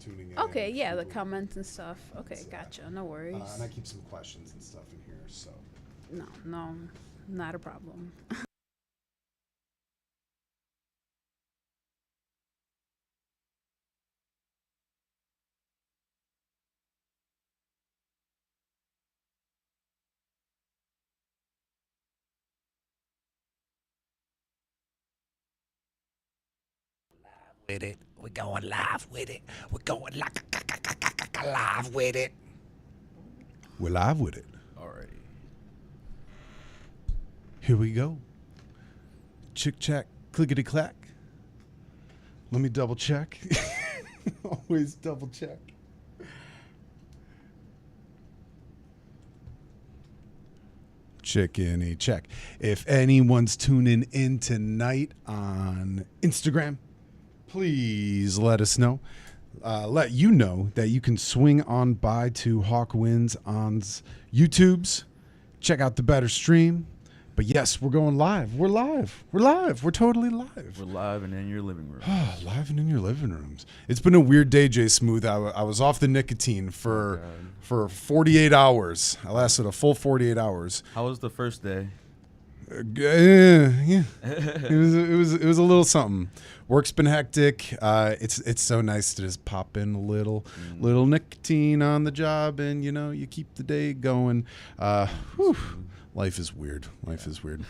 tuning in. Okay, yeah, the people- comments and stuff. Okay, Yeah. gotcha. No worries. And I keep some questions and stuff in here. So No, not a problem. with it. We're going live with it. We're going live with it. we're live with it. Alrighty. Here we go. Chick chack, clickety clack. Let me double check. Always double check. Chickeny check. If anyone's tuning in tonight on Instagram, please let us know. Let you know that you can swing on by to Hawk Wins on's YouTubes. Check out the better stream. But yes, we're going live. We're live. We're live. We're totally live. We're live and in your living room. Live and in your living rooms. It's been a weird day, Jay Smooth. I was off the nicotine for 48 hours. I lasted a full 48 hours. How was the first day? Yeah, it was a little something. Work's been hectic. It's so nice to just pop in a little nicotine on the job, and you keep the day going. Whew. Life is weird. Life is weird.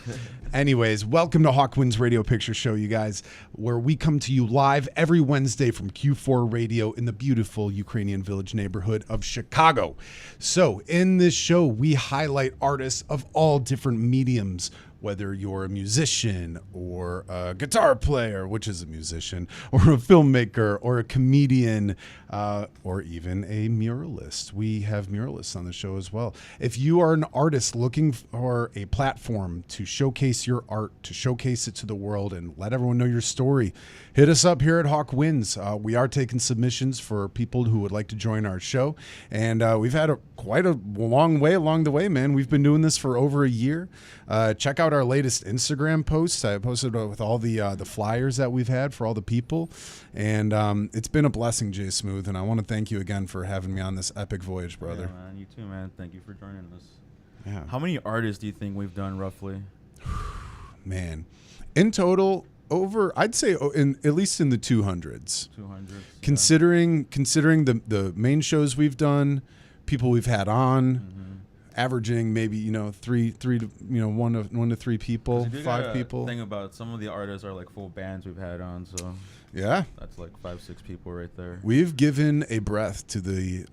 Anyways, welcome to Hawkwind's Radio Picture Show, you guys, where we come to you live every Wednesday from Q4 Radio in the beautiful Ukrainian Village neighborhood of Chicago. So in this show, we highlight artists of all different mediums, whether you're a musician or a guitar player, which is a musician, or a filmmaker or a comedian, or even a muralist. We have muralists on the show as well. If you are an artist looking for a platform to showcase your art, to showcase it to the world and let everyone know your story, hit us up here at Hawk Wins. We are taking submissions for people who would like to join our show. And we've had quite a long way along the way, man. We've been doing this for over a year. Check out our latest Instagram posts. I posted with all the flyers that we've had for all the people. And it's been a blessing, Jay Smooth. And I want to thank you again for having me on this epic voyage, brother. Yeah, man. You too, man. Thank you for joining us. Yeah. How many artists do you think we've done roughly? Man, in total, I'd say at least in the 200s. 200. Considering the main shows we've done, people we've had on, averaging maybe three to one to three people, 5 people. Thing about some of the artists are like full bands we've had on, so Yeah, that's like 5-6 people right there. we've given a breath to the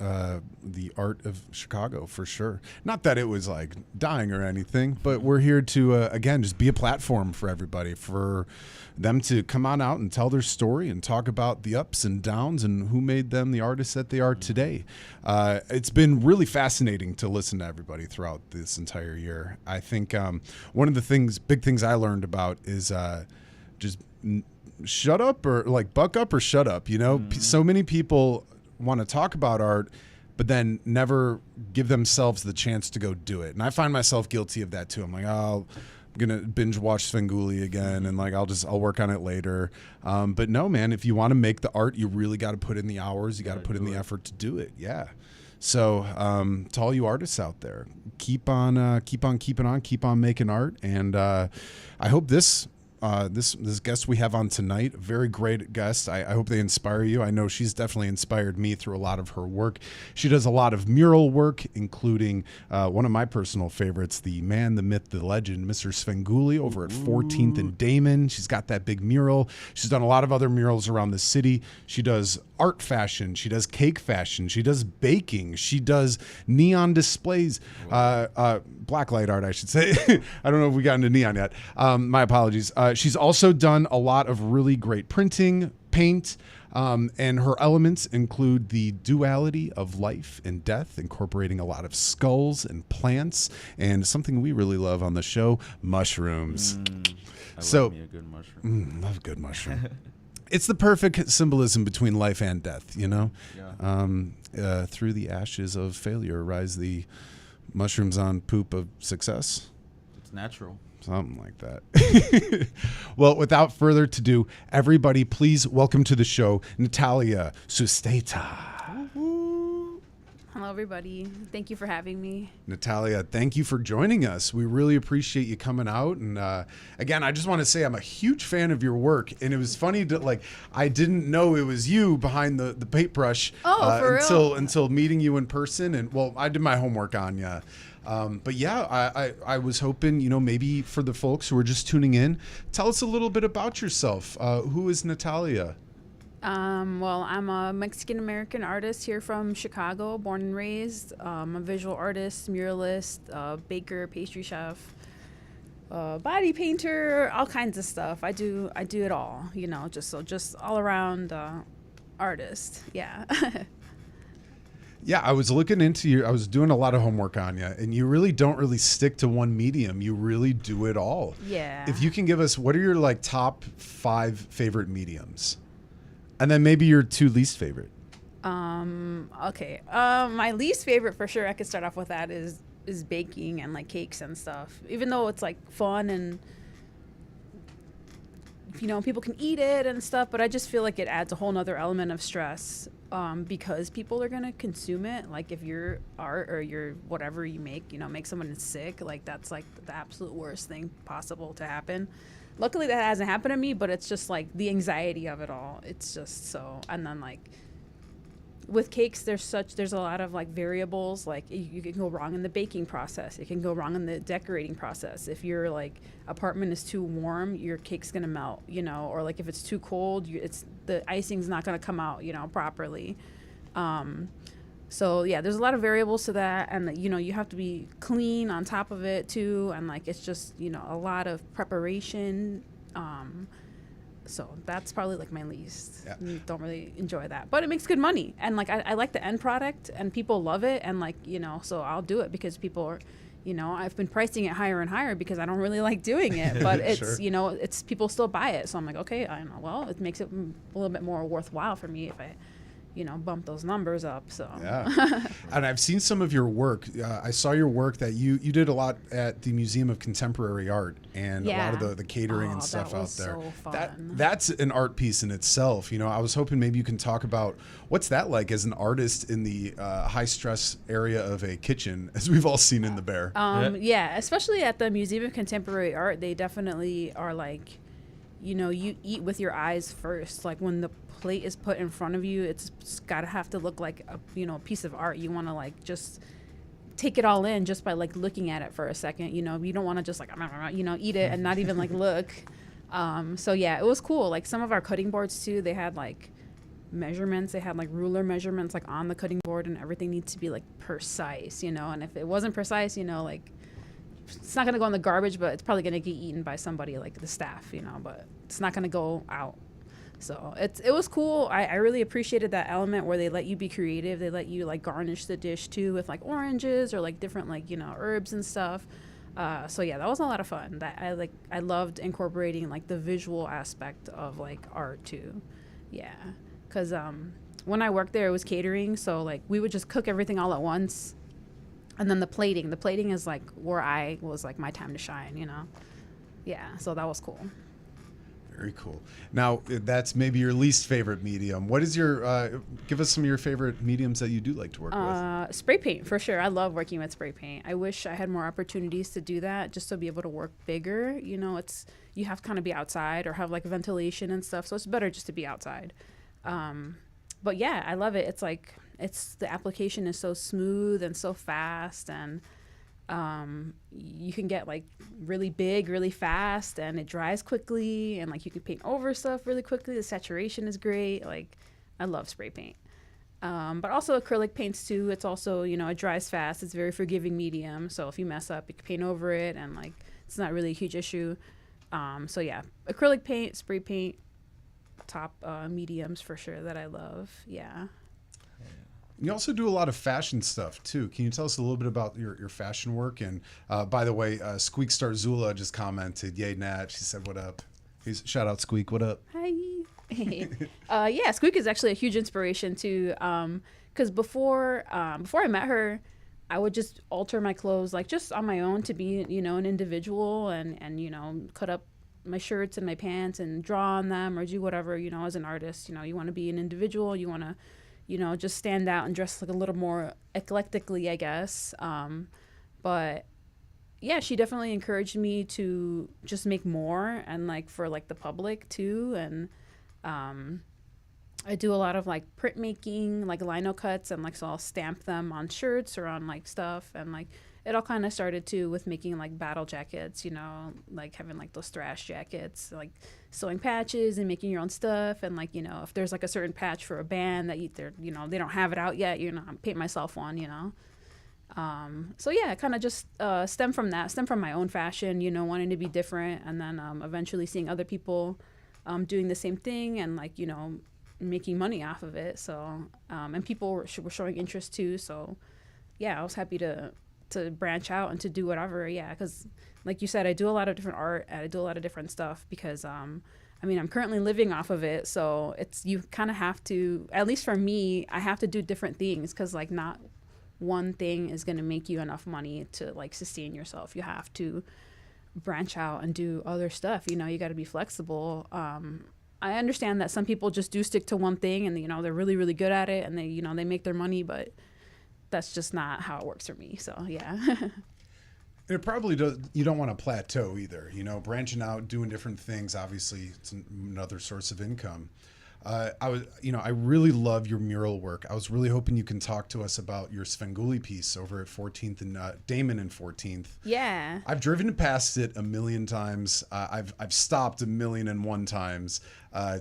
art of Chicago for sure. Not that it was like dying or anything, but we're here to again just be a platform for everybody, for them to come on out and tell their story and talk about the ups and downs and who made them the artists that they are today. It's been really fascinating to listen to everybody throughout this entire year. I think one of the big things I learned about is just shut up, or like buck up or shut up. So many people want to talk about art, but then never give themselves the chance to go do it. And I find myself guilty of that too. I'm like, oh, I'm gonna binge watch Svengoolie again, and like I'll work on it later. But no, man, if you want to make the art, you really got to put in the hours. You got to put in the effort to do it. Yeah. So to all you artists out there, keep on keeping on, keep on making art, and I hope this guest we have on tonight, a very great guest. I hope they inspire you. I know she's definitely inspired me through a lot of her work. She does a lot of mural work, including one of my personal favorites, the man, the myth, the legend, Mr. Svengoolie over at 14th and Damon. She's got that big mural. She's done a lot of other murals around the city. She does art fashion. She does cake fashion. She does baking. She does neon displays, blacklight art, I should say. I don't know if we got into neon yet. My apologies. She's also done a lot of really great printing, paint, and her elements include the duality of life and death, incorporating a lot of skulls and plants, and something we really love on the show, mushrooms. Love me a good mushroom. Love good mushroom. It's the perfect symbolism between life and death, Yeah. Through the ashes of failure rise the mushrooms on poop of success. It's It's natural. Something like that. Well, without further ado, everybody, please welcome to the show, Natalia Sustaita. Hello, everybody. Thank you for having me. Natalia, thank you for joining us. We really appreciate you coming out. And again, I just want to say I'm a huge fan of your work. And it was funny that I didn't know it was you behind the paintbrush For real? until meeting you in person. And well, I did my homework on you. But yeah, I was hoping, maybe for the folks who are just tuning in, tell us a little bit about yourself. Who is Natalia? Well, I'm a Mexican-American artist here from Chicago, born and raised. I'm a visual artist, muralist, baker, pastry chef, body painter, all kinds of stuff. I do it all, just all around artist. Yeah. Yeah, I was looking into I was doing a lot of homework on you, and you really don't really stick to one medium. You really do it all. Yeah. If you can give us, what are your top 5 favorite mediums? And then maybe your 2 least favorite. Okay. My least favorite, for sure, I could start off with that, is baking and cakes and stuff. Even though it's fun and people can eat it and stuff, but I just feel like it adds a whole nother element of stress because people are gonna consume it. If your art or your whatever you make, make someone sick, that's the absolute worst thing possible to happen. Luckily that hasn't happened to me, but it's just the anxiety of it all. It's just so, and then with cakes, there's a lot of variables. You can go wrong in the baking process. It can go wrong in the decorating process. If your apartment is too warm, your cake's gonna melt, or if it's too cold, the icing's not gonna come out, properly. So yeah, there's a lot of variables to that, and you have to be clean on top of it too, and it's just a lot of preparation. So that's probably my least. Yeah. Don't really enjoy that, but it makes good money, and I like the end product, and people love it, and so I'll do it because people are, I've been pricing it higher and higher because I don't really like doing it, but it's Sure. It's people still buy it, so I'm okay, I know, well, it makes it a little bit more worthwhile for me if I bump those numbers up. So Yeah. And I've seen some of your work. I saw your work that you did a lot at the Museum of Contemporary Art, and a lot of the catering and stuff that out was there. so fun. That's an art piece in itself. I was hoping maybe you can talk about what's that like as an artist in the high stress area of a kitchen, as we've all seen in The Bear. Yeah, especially at the Museum of Contemporary Art, they definitely are you eat with your eyes first. When the plate is put in front of you, it's gotta have to look like a piece of art. You want to just take it all in just by looking at it for a second. You don't want to just eat it and not even look. So yeah, it was cool. Some of our cutting boards too, they had measurements. They had ruler measurements on the cutting board, and everything needs to be precise. And if it wasn't precise, it's not gonna go in the garbage, but it's probably gonna get eaten by somebody the staff. But it's not gonna go out. So it was cool. I really appreciated that element where they let you be creative. They let you garnish the dish too with oranges or different herbs and stuff. So yeah, that was a lot of fun. That I loved incorporating the visual aspect of art too. Yeah, because when I worked there, it was catering, so we would just cook everything all at once, and then the plating is where I was my time to shine. Yeah, so that was cool. Very cool. Now, that's maybe your least favorite medium. What is your, give us some of your favorite mediums that you do like to work with. Spray paint, for sure. I love working with spray paint. I wish I had more opportunities to do that, just to be able to work bigger. You have to kind of be outside or have ventilation and stuff, so it's better just to be outside. But yeah, I love it. It's the application is so smooth and so fast, and you can get really big really fast, and it dries quickly, and you can paint over stuff really quickly. The saturation is great. I love spray paint, but also acrylic paints too. It's also it dries fast. It's a very forgiving medium, so if you mess up, you can paint over it, and it's not really a huge issue. So yeah, acrylic paint, spray paint, top mediums for sure that I love. Yeah. You also do a lot of fashion stuff too. Can you tell us a little bit about your fashion work? And by the way, Squeak Star Zula just commented, "Yay, Nat." She said, "What up?" Shout out Squeak. What up? Hi. Yeah, Squeak is actually a huge inspiration too. Because before I met her, I would just alter my clothes like just on my own to be, you know, an individual, and you know, cut up my shirts and my pants and draw on them or do whatever, you know, as an artist. You know, you want to be an individual, you want to, you know, just stand out and dress like a little more eclectically, I guess. But yeah, she definitely encouraged me to just make more, and like for like the public too. And I do a lot of like printmaking, like lino cuts, and like so I'll stamp them on shirts or on like stuff. And like it all kind of started too with making like battle jackets, you know, like having like those thrash jackets, like sewing patches and making your own stuff. And like, you know, if there's like a certain patch for a band that they're, you know, they don't have it out yet, you know, I paint myself one, you know. So yeah, kind of just stem from my own fashion, you know, wanting to be different, and then eventually seeing other people doing the same thing, and like, you know, making money off of it. So and people were showing interest too. So yeah, I was happy to branch out and to do whatever. Yeah, because like you said, I do a lot of different art, and I do a lot of different stuff because I mean, I'm currently living off of it, so it's, you kind of have to, at least for me, I have to do different things, because like not one thing is going to make you enough money to like sustain yourself. You have to branch out and do other stuff. You know, you got to be flexible. I understand that some people just do stick to one thing, and you know, they're really, really good at it, and they, you know, they make their money, but that's just not how it works for me. So yeah. It probably does. You don't want to plateau either. You know, branching out, doing different things. Obviously, it's another source of income. I really love your mural work. I was really hoping you can talk to us about your Svengoolie piece over at 14th and Damon and 14th. Yeah. I've driven past it a million times. I've stopped 1,000,001 times,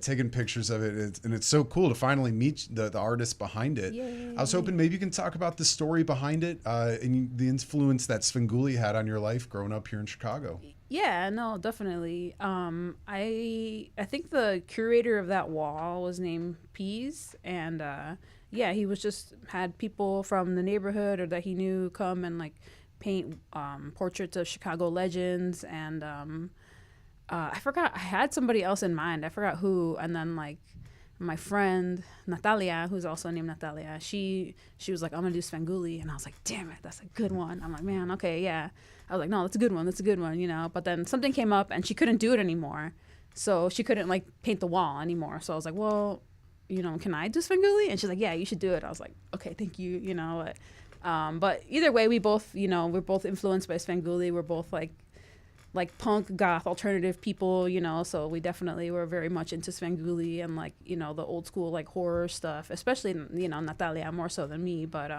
taken pictures of it, and it's so cool to finally meet the artist behind it. Yay. I was hoping maybe you can talk about the story behind it and the influence that Svengoolie had on your life growing up here in Chicago. Yeah, no, definitely. I think the curator of that wall was named Pease, and yeah, he was just had people from the neighborhood or that he knew come and like paint portraits of Chicago legends. And I forgot, I had somebody else in mind. I forgot who. And then like my friend Natalia, who's also named Natalia, she was like, I'm gonna do Svengoolie, and I was like, damn it, that's a good one. I'm like, man, okay, yeah. I was like, no, that's a good one, you know. But then something came up, and she couldn't do it anymore, so she couldn't like paint the wall anymore. So I was like, well, you know, can I do Svengoolie? And she's like, yeah, you should do it. I was like, okay, thank you, you know. But either way, we both, you know, we're both influenced by Svengoolie. We're both like punk, goth, alternative people, you know, so we definitely were very much into Svengoolie and like, you know, the old school like horror stuff, especially, you know, Natalia more so than me. But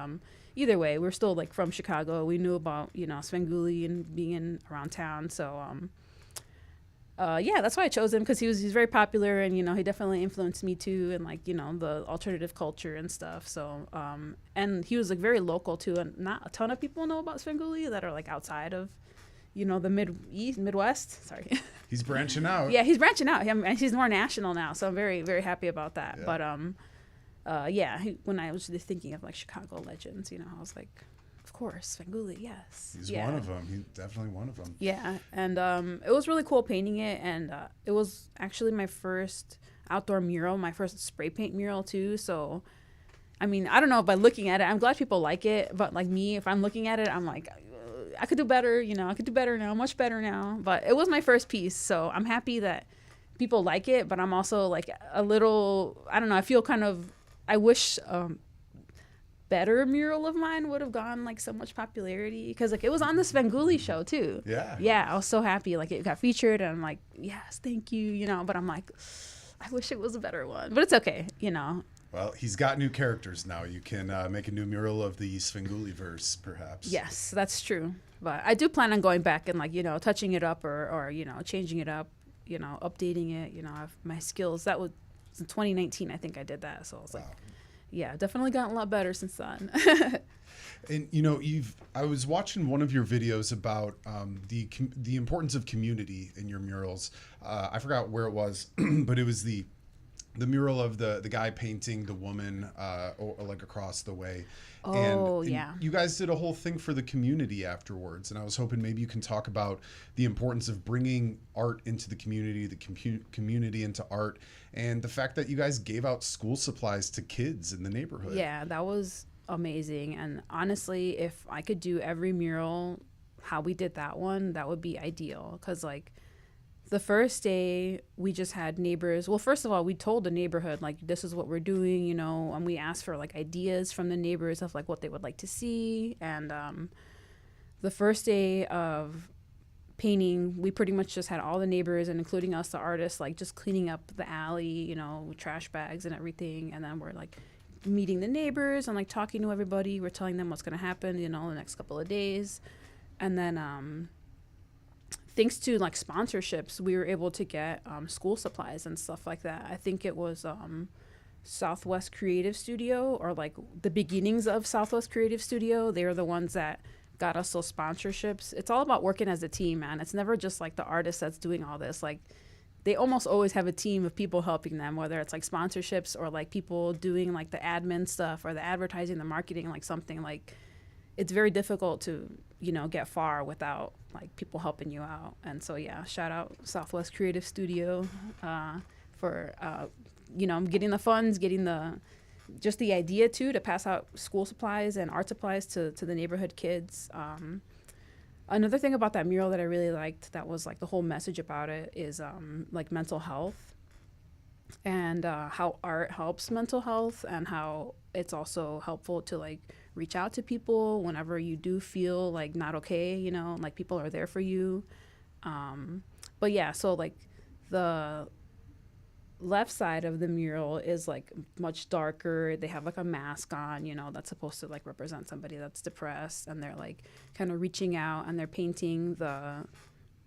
either way, we're still like from Chicago. We knew about, you know, Svengoolie and being around town. So yeah, that's why I chose him, because he's very popular, and you know, he definitely influenced me too, and like, you know, the alternative culture and stuff. So and he was like very local too, and not a ton of people know about Svengoolie that are like outside of, you know, the Midwest. Sorry. He's branching out. Yeah, he's branching out. And he's more national now, so I'm very, very happy about that. Yeah. But yeah, when I was just thinking of like Chicago legends, you know, I was like, of course, Svengoolie, yes. He's one of them. He's definitely one of them. Yeah, and it was really cool painting it, and it was actually my first outdoor mural, my first spray paint mural too. So, I mean, I don't know, by looking at it, I'm glad people like it, but like me, if I'm looking at it, I'm like, I could do better, you know, I could do better now, much better now. But it was my first piece, so I'm happy that people like it, but I'm also like a little, I don't know, I feel kind of, I wish better mural of mine would have gone like so much popularity, because like it was on the Svengoolie show too. Yeah, I was so happy, like it got featured, and I'm like, yes, thank you, you know. But I'm like, I wish it was a better one, but it's okay, you know. Well, he's got new characters now. You can make a new mural of the Svengoolie verse, perhaps. Yes, that's true. But I do plan on going back and like, you know, touching it up or you know, changing it up, you know, updating it. You know, I've my skills. That was in 2019, I think I did that. So I was like, yeah, definitely gotten a lot better since then. And you know, I was watching one of your videos about the importance of community in your murals. I forgot where it was, but it was the mural of the guy painting the woman or like across the way. And yeah. You guys did a whole thing for the community afterwards, and I was hoping maybe you can talk about the importance of bringing art into the community, the community into art, and the fact that you guys gave out school supplies to kids in the neighborhood. Yeah, that was amazing. And honestly, if I could do every mural how we did that one, that would be ideal. Because like the first day we just had neighbors. Well, first of all, we told the neighborhood like this is what we're doing, you know, and we asked for like ideas from the neighbors of like what they would like to see. And the first day of painting, we pretty much just had all the neighbors and including us, the artists, like just cleaning up the alley, you know, with trash bags and everything. And then we're like meeting the neighbors and like talking to everybody. We're telling them what's going to happen, you know, the next couple of days. And then thanks to like sponsorships, we were able to get school supplies and stuff like that. I think it was Southwest Creative Studio, or like the beginnings of Southwest Creative Studio. They were the ones that got us those sponsorships. It's all about working as a team, man. It's never just like the artist that's doing all this. Like they almost always have a team of people helping them, whether it's like sponsorships or like people doing like the admin stuff or the advertising, the marketing, like something. Like it's very difficult to, you know, get far without like people helping you out. And so yeah, shout out Southwest Creative Studio for you know, getting the funds, getting the just the idea too to pass out school supplies and art supplies to the neighborhood kids. Another thing about that mural that I really liked, that was like the whole message about it, is like mental health and how art helps mental health, and how it's also helpful to like reach out to people whenever you do feel like not okay, you know, like people are there for you. But yeah, so like the left side of the mural is like much darker. They have like a mask on, you know, that's supposed to like represent somebody that's depressed, and they're like kind of reaching out and they're painting the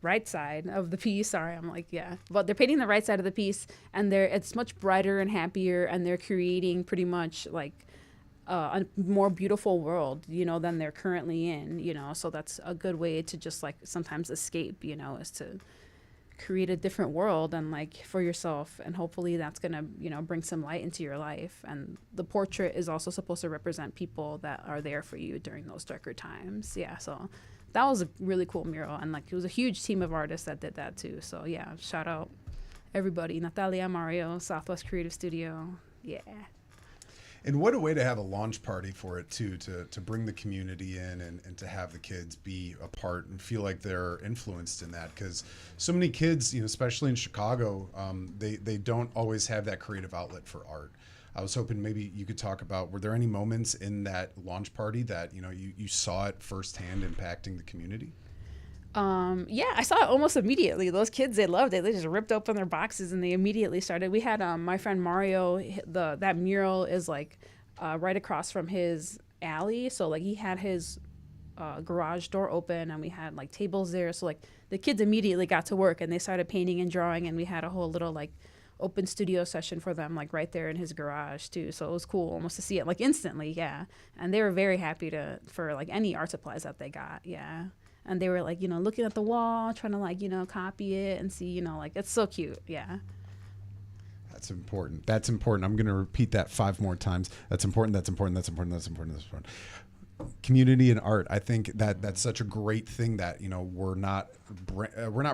right side of the piece. Sorry, I'm like, yeah, but they're painting the right side of the piece, and it's much brighter and happier, and they're creating pretty much like a more beautiful world, you know, than they're currently in, you know. So that's a good way to just like sometimes escape, you know, is to create a different world and like for yourself, and hopefully that's gonna, you know, bring some light into your life. And the portrait is also supposed to represent people that are there for you during those darker times. Yeah, so that was a really cool mural, and like it was a huge team of artists that did that too. So yeah, shout out everybody, Natalia, Mario, Southwest Creative Studio. Yeah. And what a way to have a launch party for it too, to bring the community in and to have the kids be a part and feel like they're influenced in that. Because so many kids, you know, especially in Chicago, they don't always have that creative outlet for art. I was hoping maybe you could talk about, were there any moments in that launch party that, you know, you saw it firsthand impacting the community? Yeah, I saw it almost immediately. Those kids, they loved it. They just ripped open their boxes and they immediately started. We had my friend Mario, that mural is like right across from his alley. So like he had his garage door open, and we had like tables there. So like the kids immediately got to work and they started painting and drawing, and we had a whole little like open studio session for them, like right there in his garage too. So it was cool almost to see it like instantly. Yeah. And they were very happy for like any art supplies that they got. Yeah. And they were like, you know, looking at the wall, trying to like, you know, copy it and see, you know, like it's so cute. Yeah. That's important. That's important. I'm going to repeat that 5 more times. That's important. That's important. That's important. That's important. That's important. Community and art. I think that's such a great thing that, you know, we're not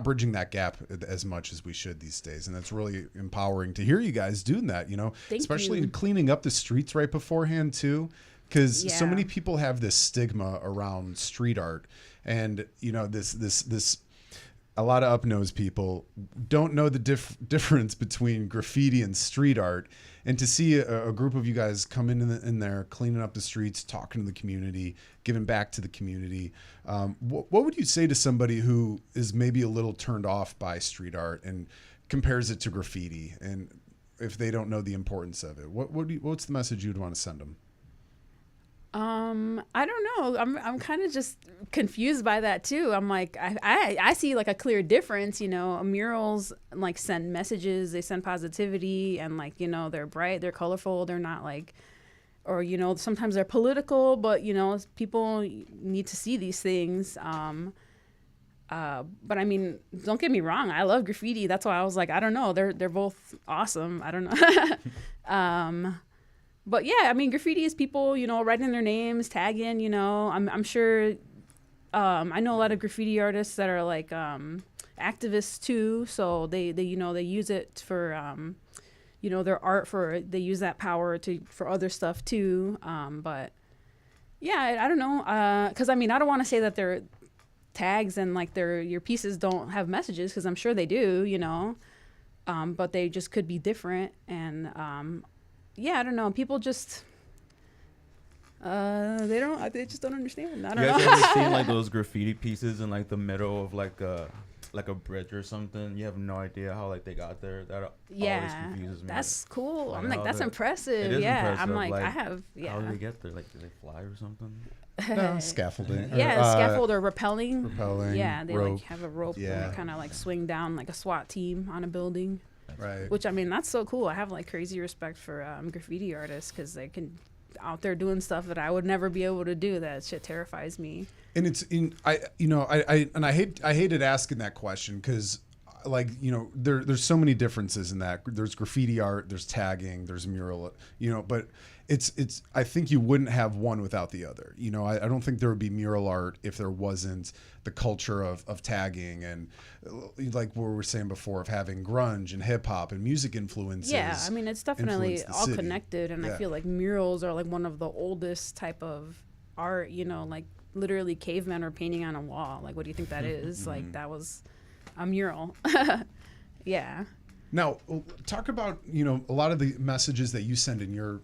bridging that gap as much as we should these days. And that's really empowering to hear you guys doing that, you know, especially cleaning up the streets right beforehand too. Because so many people have this stigma around street art. And, you know, this a lot of up-nose people don't know the difference between graffiti and street art. And to see a group of you guys come in there, cleaning up the streets, talking to the community, giving back to the community, what would you say to somebody who is maybe a little turned off by street art and compares it to graffiti, and if they don't know the importance of it? What's the message you'd want to send them? I don't know. I'm kind of just confused by that too. I'm like, I see like a clear difference, you know. Murals like send messages, they send positivity, and like, you know, they're bright, they're colorful, they're not like, or, you know, sometimes they're political, but, you know, people need to see these things. But I mean, don't get me wrong, I love graffiti. That's why I was like, I don't know, they're both awesome. I don't know. But yeah, I mean, graffiti is people, you know, writing their names, tagging, you know. I'm sure, I know a lot of graffiti artists that are like activists too. So they you know, they use it for, you know, their art they use that power for other stuff too. But Yeah, I don't know. Because I mean, I don't want to say that they're tags and like your pieces don't have messages, because I'm sure they do, you know. But they just could be different. And yeah, I don't know. People just they just don't understand. I don't You guys know. ever seen like those graffiti pieces in like the middle of like a bridge or something? You have no idea how like they got there. That always Yeah, confuses me. that's cool. Like, I'm like, how that's the- impressive. It is Yeah, impressive. I'm like, I Like, have, How did yeah. they get there? Like, did they fly or something? No, scaffolding. Yeah, scaffold or rappelling. Rappelling, Yeah, they rope. like have a rope and Yeah. they kind of like swing down like a SWAT team on a building. Right. Which, I mean, that's so cool. I have like crazy respect for graffiti artists, because they can out there doing stuff that I would never be able to do. That shit terrifies me. And it's in I hated asking that question, because like, you know, there's so many differences in that. There's graffiti art, there's tagging, there's mural, you know, but it's I think you wouldn't have one without the other. You know, I don't think there would be mural art if there wasn't the culture of tagging, and like what we were saying before, of having grunge and hip hop and music influences. Yeah, I mean, it's definitely influence the all city. connected, and I Yeah. feel like murals are like one of the oldest type of art, you know, like literally cavemen are painting on a wall. Like, what do you think that is? Like, that was a mural. Yeah. Now, talk about, you know, a lot of the messages that you send in your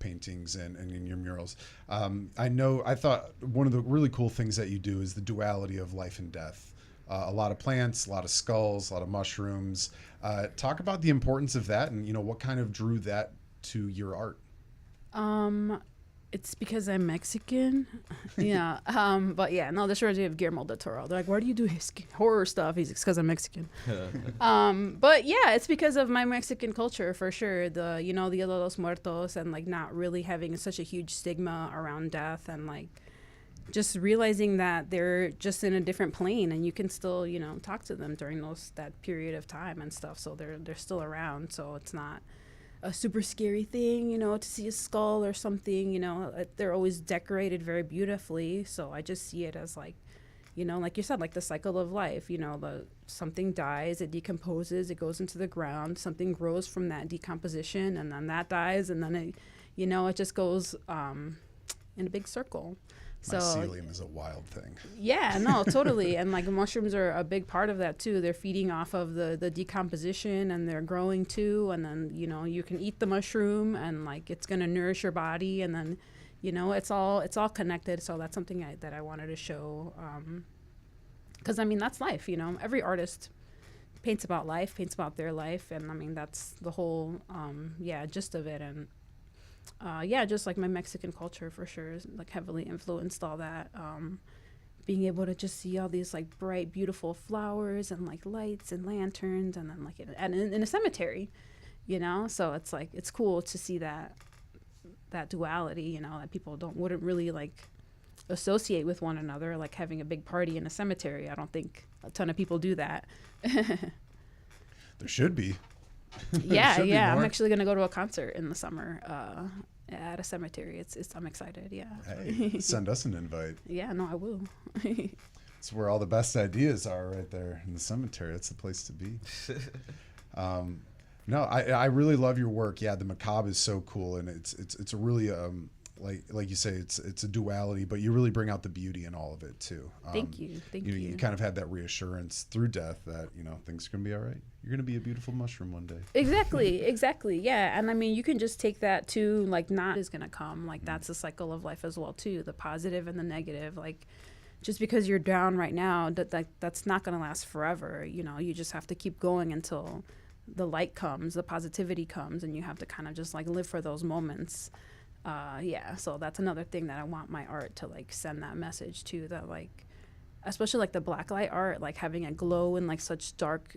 paintings and in your murals. I thought one of the really cool things that you do is the duality of life and death. A lot of plants, a lot of skulls, a lot of mushrooms. Talk about the importance of that, and, you know, what kind of drew that to your art. It's because I'm Mexican. Yeah. But yeah, no, this reminds me of Guillermo del Toro. They're like, why do you do horror stuff? He's because I'm Mexican. But yeah, it's because of my Mexican culture for sure. The, you know, the Dia de los Muertos, and like not really having such a huge stigma around death, and like just realizing that they're just in a different plane, and you can still, you know, talk to them during that period of time and stuff. So they're still around. So it's not a super scary thing, you know, to see a skull or something, you know. They're always decorated very beautifully. So I just see it as like, you know, like you said, like the cycle of life, you know, something dies, it decomposes, it goes into the ground, something grows from that decomposition, and then that dies, and then it, you know, it just goes in a big circle. So Mycelium is a wild thing. yeah, no, totally. And like mushrooms are a big part of that too. They're feeding off of the decomposition, and they're growing too. And then, you know, you can eat the mushroom, and like it's going to nourish your body. And then, you know, it's all connected. So that's something that I wanted to show. Because I mean, that's life, you know. Every artist paints about life, paints about their life. And I mean, that's the whole, gist of it. And just like my Mexican culture for sure is like heavily influenced all that. Being able to just see all these like bright, beautiful flowers and like lights and lanterns, and then like in a cemetery, you know. So it's like it's cool to see that duality, you know, that people wouldn't really like associate with one another, like having a big party in a cemetery. I don't think a ton of people do that. There should be. Yeah, Should be yeah. I'm more. actually gonna go to a concert in the summer at a cemetery. I'm excited. Yeah. Hey, send us an invite. Yeah. No, I will. It's where all the best ideas are, right there in the cemetery. That's the place to be. No, I really love your work. Yeah, the macabre is so cool, and it's a really like you say, it's a duality, but you really bring out the beauty in all of it too. Thank you. You kind of had that reassurance through death that, you know, things are gonna be all right. You're gonna be a beautiful mushroom one day. Exactly. Yeah. And I mean, you can just take that too, like not is gonna come. Like that's a cycle of life as well too. The positive and the negative. Like just because you're down right now, that's not gonna last forever. You know, you just have to keep going until the light comes, the positivity comes, and you have to kind of just like live for those moments. So that's another thing that I want my art to like send that message to, that like, especially like the blacklight art, like having a glow in like such dark,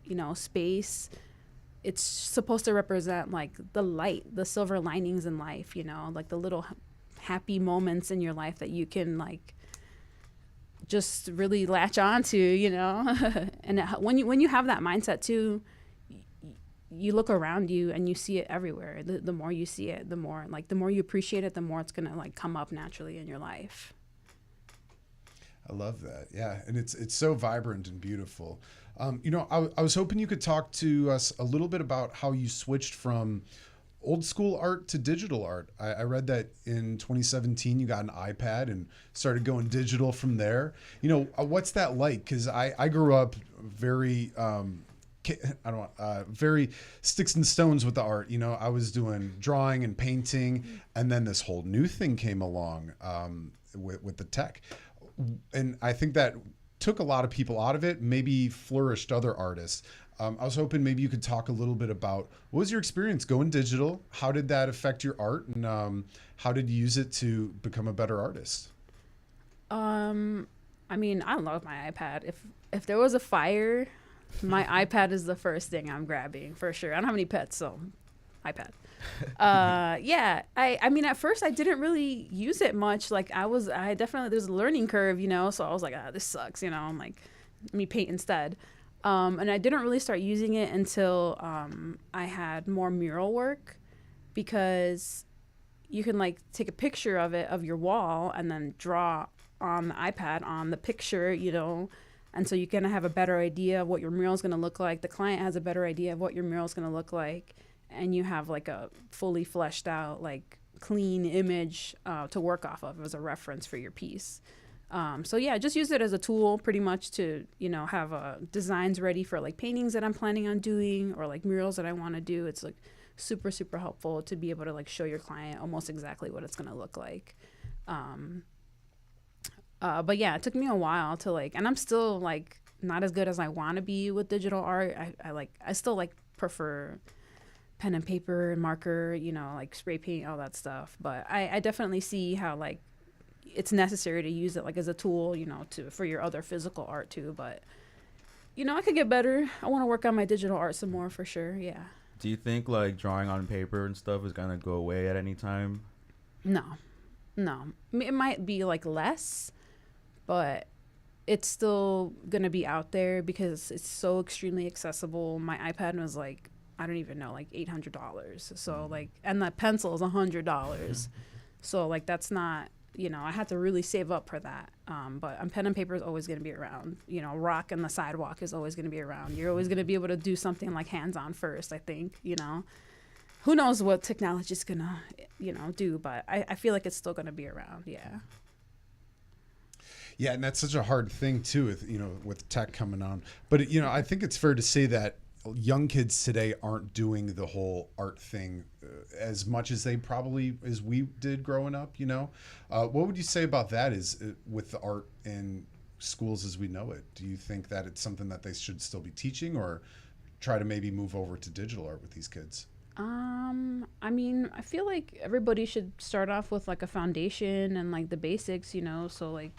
you know, space. It's supposed to represent like the light, the silver linings in life, you know, like the little happy moments in your life that you can like just really latch on to, you know. And when you have that mindset too, you look around you and you see it everywhere. The more you see it, the more you appreciate it, the more it's gonna like come up naturally in your life. I love that. Yeah, and it's so vibrant and beautiful. You know, I was hoping you could talk to us a little bit about how you switched from old school art to digital art. I read that in 2017 you got an iPad and started going digital from there. What's that like? Because I grew up very very sticks and stones with the art. I was doing drawing and painting, and then this whole new thing came along with the tech, and I think that took a lot of people out of it, maybe flourished other artists. I was hoping maybe you could talk a little bit about what was your experience going digital? How did that affect your art, and how did you use it to become a better artist? I mean, I love my iPad. If there was a fire, my iPad is the first thing I'm grabbing for sure. I don't have any pets, so iPad. Yeah. I mean, at first I didn't really use it much. Like I definitely, there's a learning curve, so I was like, this sucks, I'm like, let me paint instead. And I didn't really start using it until I had more mural work, because you can like take a picture of your wall and then draw on the iPad on the picture, and so you're going to have a better idea of what your mural is going to look like. The client has a better idea of what your mural is going to look like, and you have like a fully fleshed out, like clean image to work off of as a reference for your piece. So yeah, just use it as a tool pretty much to, have designs ready for like paintings that I'm planning on doing, or like murals that I want to do. It's like super, super helpful to be able to like show your client almost exactly what it's going to look like. But yeah, it took me a while to like, and I'm still like not as good as I want to be with digital art. I still like prefer pen and paper and marker, like spray paint, all that stuff. But I definitely see how like it's necessary to use it like as a tool, for your other physical art too. But, I could get better. I want to work on my digital art some more for sure. Yeah. Do you think like drawing on paper and stuff is gonna go away at any time? No. It might be like less, but it's still gonna be out there because it's so extremely accessible. My iPad was like, I don't even know, like $800. So like, and the pencil is $100. So like, that's not, I had to really save up for that. But pen and paper is always going to be around. Rock and the sidewalk is always going to be around. You're always going to be able to do something like hands-on first, I think, Who knows what technology is going to, do, but I feel like it's still going to be around, yeah. Yeah, and that's such a hard thing, too, with tech coming on. But, I think it's fair to say that young kids today aren't doing the whole art thing as much as they probably as we did growing up. What would you say about that is with the art in schools as we know it? Do you think that it's something that they should still be teaching, or try to maybe move over to digital art with these kids? I mean, I feel like everybody should start off with like a foundation and like the basics, so like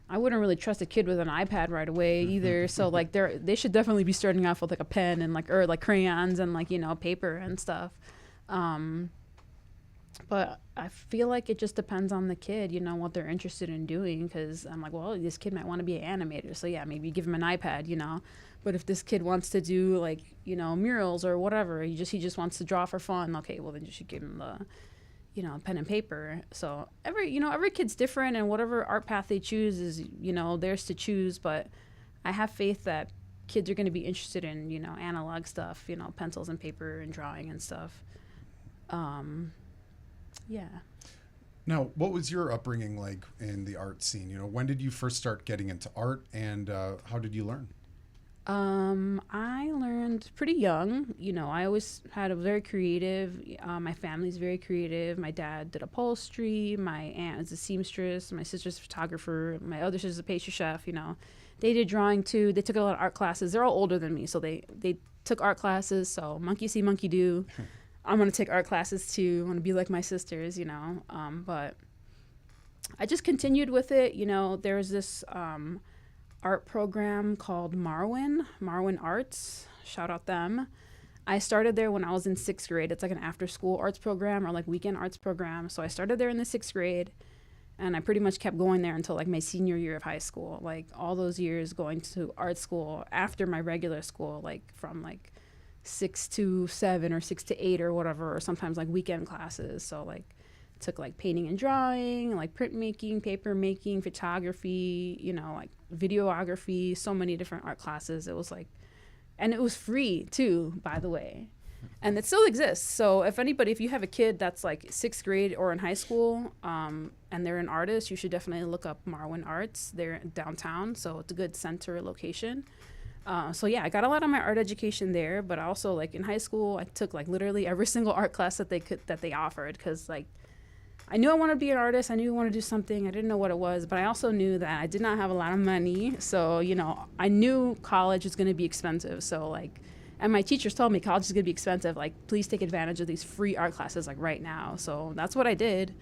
I wouldn't really trust a kid with an iPad right away either. So like they should definitely be starting off with like a pen and like, or like crayons and like, paper and stuff. But I feel like it just depends on the kid, what they're interested in doing. Cause I'm like, well, this kid might want to be an animator. So yeah, maybe give him an iPad, but if this kid wants to do like, murals or whatever, he just wants to draw for fun. Okay, well then you should give him the, pen and paper. So every kid's different, and whatever art path they choose is, theirs to choose. But I have faith that kids are going to be interested in, analog stuff, pencils and paper and drawing and stuff. Yeah. Now, what was your upbringing like in the art scene? When did you first start getting into art, and how did you learn? I learned pretty young. I always had a very creative, my family's very creative. My dad did upholstery. My aunt is a seamstress. My sister's a photographer. My other sister's a pastry chef. They did drawing too. They took a lot of art classes. They're all older than me, so they took art classes. So monkey see, monkey do. I'm going to take art classes too. I want to be like my sisters, but I just continued with it. There's this, art program called Marwin Arts. Shout out them. I started there when I was in 6th grade. It's like an after school arts program or like weekend arts program. So I started there in the 6th grade, and I pretty much kept going there until like my senior year of high school. Like all those years going to art school after my regular school, like from like 6 to 7 or 6 to 8 or whatever, or sometimes like weekend classes. So like took like painting and drawing, like printmaking, paper making, photography, like videography, so many different art classes. It was like, and it was free too, by the way. And it still exists. So if you have a kid that's like 6th grade or in high school, and they're an artist, you should definitely look up Marwin Arts. They're downtown, so it's a good center location. So yeah, I got a lot of my art education there, but also like in high school, I took like literally every single art class that they offered, because like I knew I wanted to be an artist. I knew I wanted to do something. I didn't know what it was, but I also knew that I did not have a lot of money. So, I knew college was going to be expensive. So like, and my teachers told me college is going to be expensive. Like, please take advantage of these free art classes like right now. So that's what I did.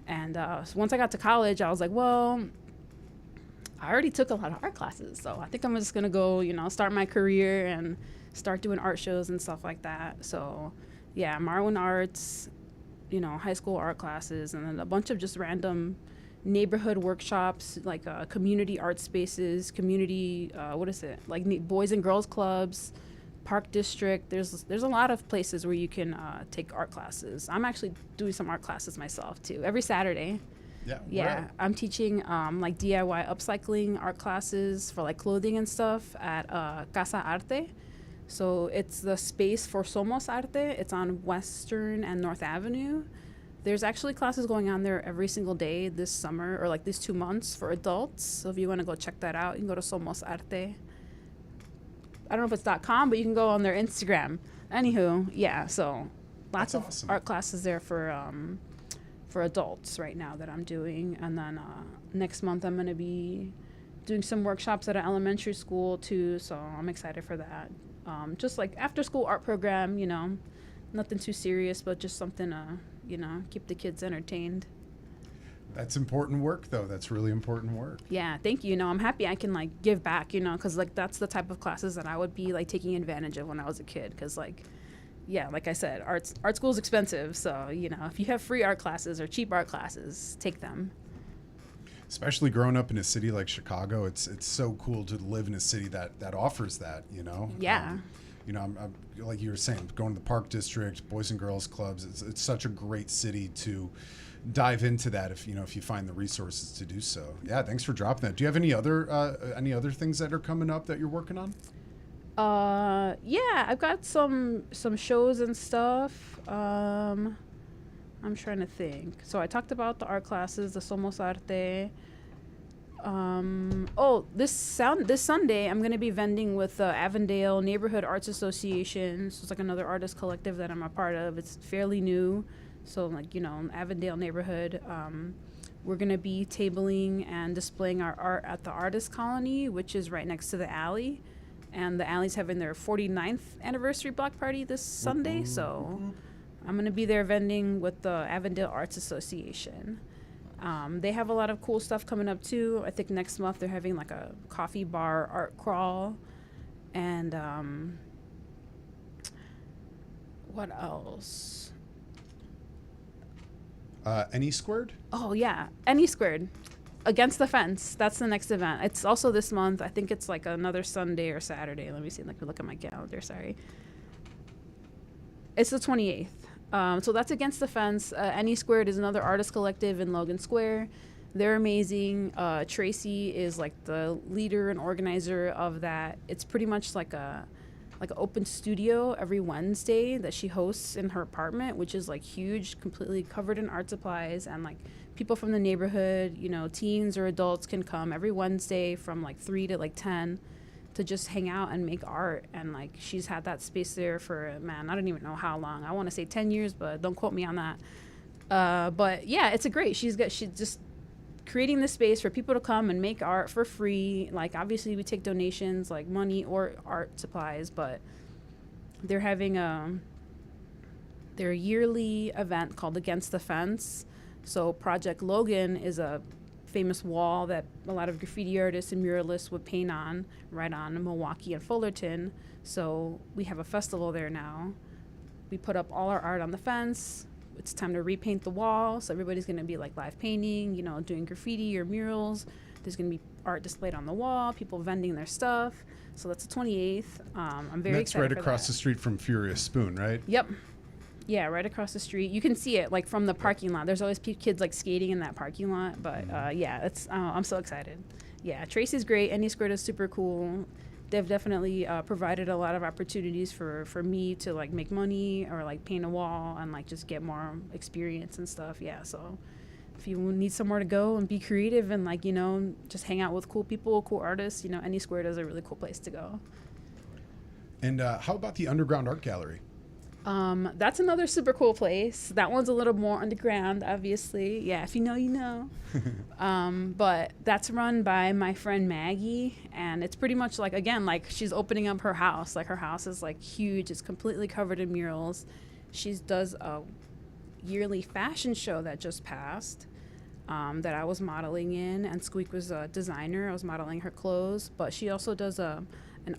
And so once I got to college, I was like, well, I already took a lot of art classes. So I think I'm just going to go, start my career and start doing art shows and stuff like that. So yeah, Marwin Arts, high school art classes, and then a bunch of just random neighborhood workshops, like community art spaces, community, like boys and girls clubs, park district. There's a lot of places where you can take art classes. I'm actually doing some art classes myself too, every Saturday. Yeah, right. I'm teaching like DIY upcycling art classes for like clothing and stuff at Casa Arte. So it's the space for Somos Arte. It's on Western and North Avenue. There's actually classes going on there every single day this summer, or like these 2 months for adults. So if you want to go check that out, you can go to Somos Arte. I don't know if it's .com, but you can go on their Instagram. Anywho, yeah, so lots of awesome art classes there for adults right now that I'm doing. And then next month I'm going to be doing some workshops at an elementary school too, so I'm excited for that. Just like after school art program, nothing too serious, but just something to, keep the kids entertained. That's important work, though. That's really important work. Yeah, thank you. I'm happy I can like give back, because like that's the type of classes that I would be like taking advantage of when I was a kid. Because like, yeah, like I said, art school is expensive. So, if you have free art classes or cheap art classes, take them. Especially growing up in a city like Chicago, it's so cool to live in a city that offers that, Yeah. I'm like you were saying, going to the Park District, Boys and Girls Clubs. It's such a great city to dive into that if you find the resources to do so. Yeah, thanks for dropping that. Do you have any other things that are coming up that you're working on? Yeah, I've got some shows and stuff. I'm trying to think. So I talked about the art classes, the Somos Arte. This Sunday I'm going to be vending with the Avondale Neighborhood Arts Association. So it's like another artist collective that I'm a part of. It's fairly new. So like, Avondale neighborhood. We're going to be tabling and displaying our art at the Artist Colony, which is right next to the alley. And the alley's having their 49th anniversary block party this Sunday. So I'm going to be there vending with the Avondale Arts Association. They have a lot of cool stuff coming up too. I think next month they're having like a coffee bar art crawl. And what else? N.SustaArt? Oh yeah, N.SustaArt. Against the Fence. That's the next event. It's also this month. I think it's like another Sunday or Saturday. Let me see. Let me look at my calendar. Sorry. It's the 28th. So that's Against the Fence. N.SustaArt is another artist collective in Logan Square. They're amazing. Tracy is like the leader and organizer of that. It's pretty much like an open studio every Wednesday that she hosts in her apartment, which is like huge, completely covered in art supplies, and like people from the neighborhood, teens or adults can come every Wednesday from like 3 to like 10 to just hang out and make art. And like she's had that space there for, man, I don't even know how long. I want to say 10 years, but don't quote me on that. But yeah, she's just creating this space for people to come and make art for free. Like obviously we take donations like money or art supplies, but they're having their yearly event called Against the Fence. So Project Logan is a famous wall that a lot of graffiti artists and muralists would paint on right on Milwaukee and Fullerton. So we have a festival there now. We put up all our art on the fence. It's time to repaint the wall. So everybody's going to be like live painting, doing graffiti or murals. There's going to be art displayed on the wall, people vending their stuff. So that's the 28th. I'm very excited for that. That's right across the street from Furious Spoon, right? Yep. Yeah, right across the street. You can see it like from the parking lot. There's always kids like skating in that parking lot. But yeah, I'm so excited. Yeah, Tracy's great. N.SustaArt is super cool. they've definitely provided a lot of opportunities for me to like make money or like paint a wall and like just get more experience and stuff. Yeah, so if you need somewhere to go and be creative and like, you know, just hang out with cool people, cool artists, you know, any square is a really cool place to go. And how about the Underground Art Gallery? That's another super cool place. That one's a little more underground, obviously. Yeah, if you know, you know. But that's run by my friend Maggie, and it's pretty much like, again, like she's opening up her house. Like her house is like huge. It's completely covered in murals. She does a yearly fashion show that just passed, that I was modeling in, and Squeak was a designer. I was modeling her clothes, but she also does an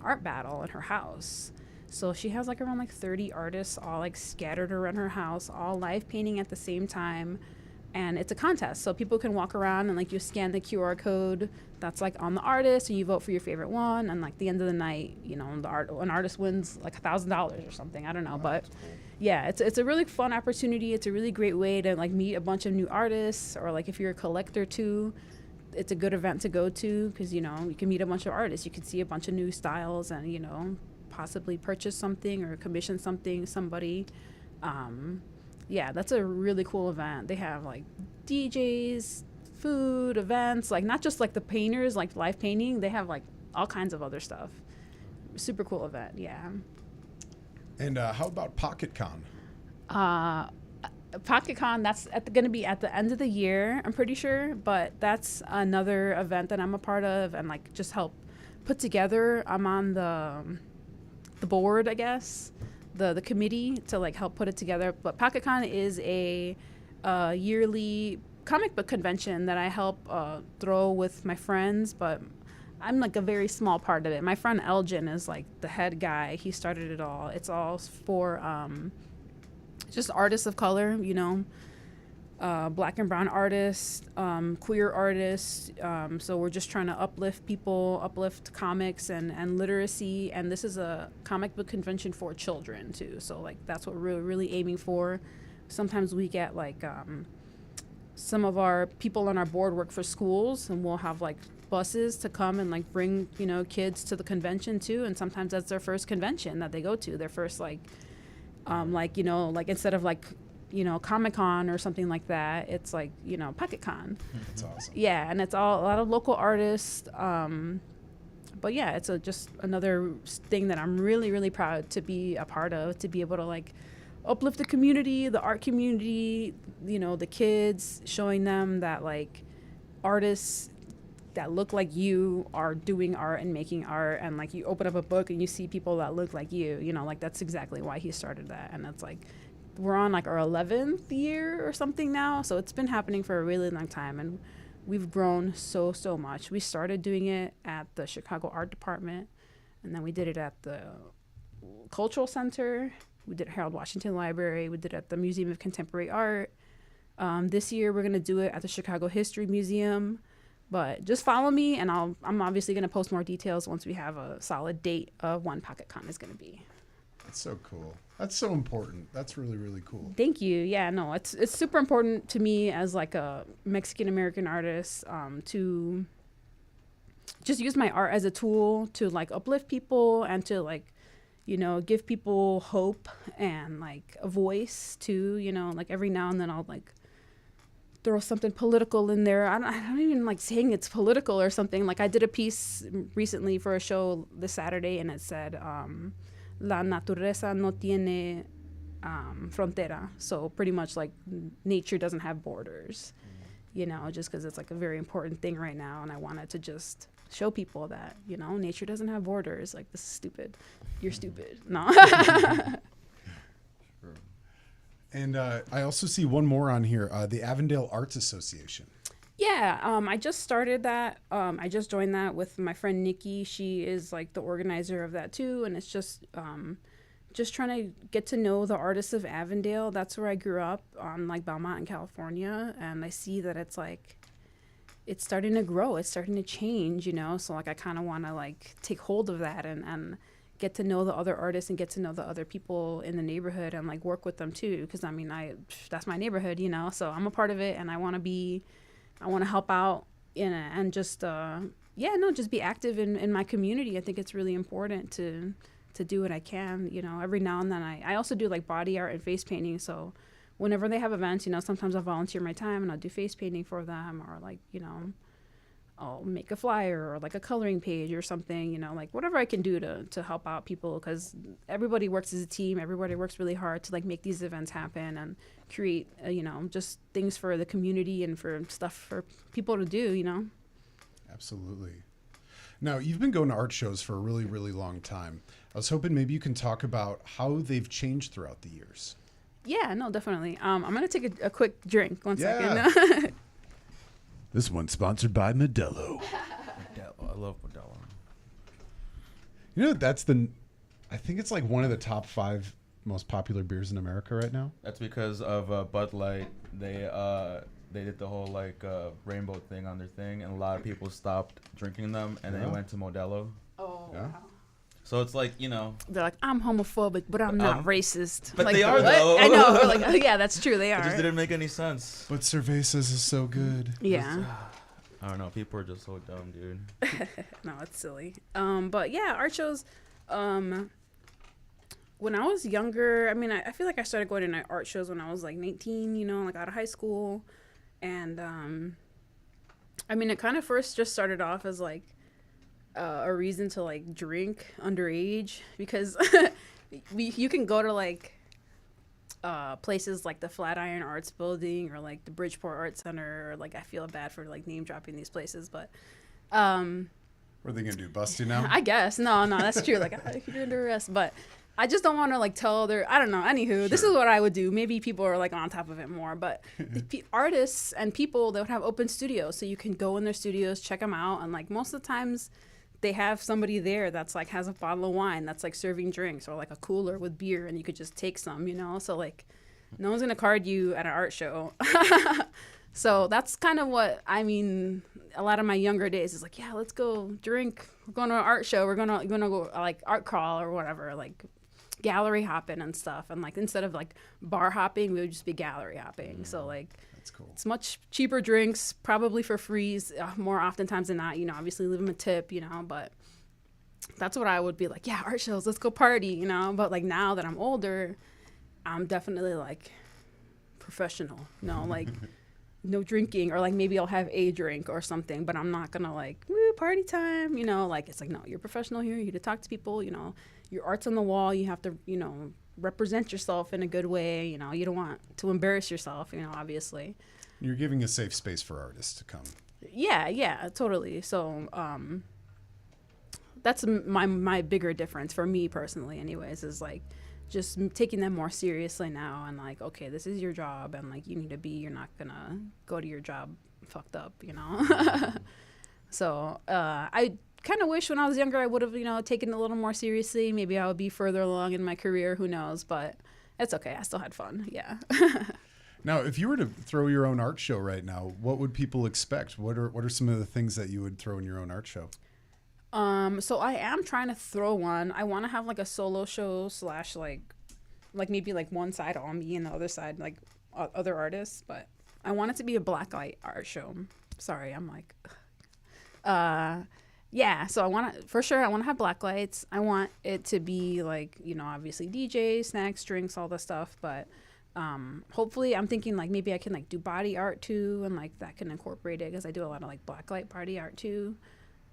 art battle in her house. So she has like around like 30 artists all like scattered around her house, all live painting at the same time. And it's a contest. So people can walk around and like you scan the QR code that's like on the artist and you vote for your favorite one. And like the end of the night, you know, an artist wins like $1,000 or something. I don't know. But yeah, it's a really fun opportunity. It's a really great way to like meet a bunch of new artists, or like if you're a collector too, it's a good event to go to because, you know, you can meet a bunch of artists. You can see a bunch of new styles and, you know, possibly purchase something or commission somebody. Yeah, that's a really cool event. They have like DJs, food, events, like not just like the painters, like live painting. They have like all kinds of other stuff. Super cool event, yeah. And how about PocketCon? PocketCon, that's going to be at the end of the year, I'm pretty sure. But that's another event that I'm a part of and like just help put together. I'm on the board, I guess, the committee to like help put it together. But PocketCon is a yearly comic book convention that I help throw with my friends, but I'm like a very small part of it. My friend Elgin is like the head guy. He started it all. It's all for just artists of color, you know, Black and brown artists, queer artists. So we're just trying to uplift people, uplift comics and literacy. And this is a comic book convention for children too. So like that's what we're really aiming for. Sometimes we get like some of our people on our board work for schools, and we'll have like buses to come and like bring, you know, kids to the convention too. And sometimes that's their first convention that they go to, their first like you know, like instead of like, you know, Comic-Con or something like that, it's like, you know, PocketCon. That's awesome. Yeah, and it's all a lot of local artists. But yeah, it's just another thing that I'm really proud to be a part of, to be able to like uplift the community, the art community, you know, the kids, showing them that like artists that look like you are doing art and making art, and like you open up a book and you see people that look like you know, like that's exactly why he started that. And it's like we're on like our 11th year or something now, so it's been happening for a really long time, and we've grown so much. We started doing it at the Chicago Art Department, and then we did it at the Cultural Center, we did it at Harold Washington Library, we did it at the Museum of Contemporary Art. This year we're going to do it at the Chicago History Museum. But just follow me, and I'm obviously going to post more details once we have a solid date of when PocketCon is going to be. That's so cool. That's so important. That's really cool. Thank you. Yeah, no, it's super important to me as like a Mexican American artist, to just use my art as a tool to like uplift people and to like, you know, give people hope and like a voice too. You know, like every now and then I'll like throw something political in there. I don't even like saying it's political or something. Like I did a piece recently for a show this Saturday, and it said, La naturaleza no tiene frontera. So pretty much like nature doesn't have borders, you know, just because it's like a very important thing right now. And I wanted to just show people that, you know, nature doesn't have borders. Like, this is stupid. You're stupid. No. And I also see one more on here, the Avondale Arts Association. Yeah, I just started that. I just joined that with my friend Nikki. She is like the organizer of that too, and it's just trying to get to know the artists of Avondale. That's where I grew up, like Belmont in California, and I see that it's like it's starting to grow, it's starting to change, you know. So like I kind of want to like take hold of that and get to know the other artists and get to know the other people in the neighborhood and like work with them too, because I mean that's my neighborhood, you know. So I'm a part of it, and I want to help out and just yeah, no, just be active in my community. I think it's really important to do what I can, you know. Every now and then I also do like body art and face painting, so whenever they have events, you know, sometimes I'll volunteer my time and I'll do face painting for them, or like, you know, I'll make a flyer or like a coloring page or something, you know, like whatever I can do to help out people, because everybody works as a team. Everybody works really hard to like make these events happen and create, you know, just things for the community and for stuff for people to do, you know. Absolutely. Now, you've been going to art shows for a really, really long time. I was hoping maybe you can talk about how they've changed throughout the years. Yeah, no, definitely. I'm going to take a quick drink. One Yeah. second. This one's sponsored by Modelo. I love Modelo. You know, I think it's like one of the top 5 most popular beers in America right now. That's because of Bud Light. They did the whole like rainbow thing on their thing, and a lot of people stopped drinking them, and they went to Modelo. Oh, Yeah. wow. So it's like, you know, They're like, I'm homophobic, but I'm not racist. but like, they are, what? though. I know. We're like, oh, yeah, that's true. They it are. just didn't make any sense. But cervezas is so good. Yeah. I don't know. People are just so dumb, dude. No, it's silly. But yeah, art shows. When I was younger, I mean, I feel like I started going to art shows when I was like 19, you know, like out of high school. And I mean, it kind of first just started off as like a reason to like drink underage, because you can go to like places like the Flatiron Arts Building or like the Bridgeport Art Center, or like, I feel bad for like name dropping these places, but What are they going to do, bust you now? I guess no, that's true. Like, you're under arrest, but I just don't want to like tell I don't know. Anywho, this is what I would do. Maybe people are like on top of it more, but artists and people, they would have open studios, so you can go in their studios, check them out, and like most of the times they have somebody there that's like has a bottle of wine that's like serving drinks, or like a cooler with beer, and you could just take some, you know. So like, no one's gonna card you at an art show. So that's kind of what I mean. A lot of my younger days is like, yeah, let's go drink. We're going to an art show. We're gonna go like art crawl or whatever, like gallery hopping and stuff. And like, instead of like bar hopping, we would just be gallery hopping. So like, That's cool. it's much cheaper drinks, probably for free, more oftentimes than not. You know, obviously leave them a tip, you know, but that's what I would be like, yeah, art shows, let's go party, you know. But like, now that I'm older, I'm definitely like professional, you know, like no drinking, or like maybe I'll have a drink or something, but I'm not gonna like, woo, party time, you know. Like, it's like, no, you're professional here, you're here to talk to people, you know, your art's on the wall, you have to, you know, represent yourself in a good way, you know, you don't want to embarrass yourself, you know, obviously. You're giving a safe space for artists to come. Yeah, totally. So that's my bigger difference for me personally anyways, is like just taking them more seriously now, and like, okay, this is your job, and like, you need to be, you're not gonna go to your job fucked up, you know. So I kind of wish when I was younger I would have, you know, taken it a little more seriously. Maybe I would be further along in my career, who knows, but it's okay, I still had fun. Yeah. Now, if you were to throw your own art show right now, what would people expect? What are some of the things that you would throw in your own art show? So I am trying to throw one. I want to have like a solo show / like maybe like one side all me and the other side like other artists, but I want it to be a blacklight art show. Sorry, I'm like, yeah. So I want to, for sure, I want to have blacklights. I want it to be like, you know, obviously DJ, snacks, drinks, all the stuff, but hopefully I'm thinking like maybe I can like do body art too, and like that can incorporate it, because I do a lot of like blacklight body art too.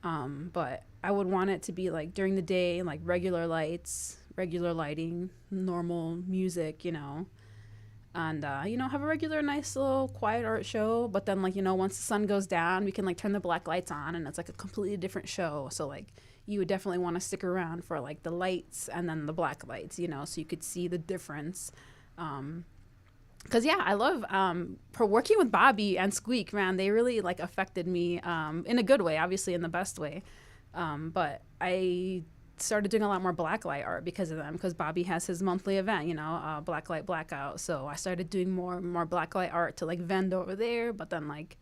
But I would want it to be like during the day, like regular lights, regular lighting, normal music, you know, and you know, have a regular nice little quiet art show. But then like, you know, once the sun goes down, we can like turn the black lights on, and it's like a completely different show. So like, you would definitely want to stick around for like the lights and then the black lights, you know, so you could see the difference. Cause yeah, I love for working with Bobby and Squeak, man. They really like affected me in a good way, obviously in the best way. But I started doing a lot more blacklight art because of them. Because Bobby has his monthly event, you know, Blacklight Blackout. So I started doing more blacklight art to like vend over there. But then like,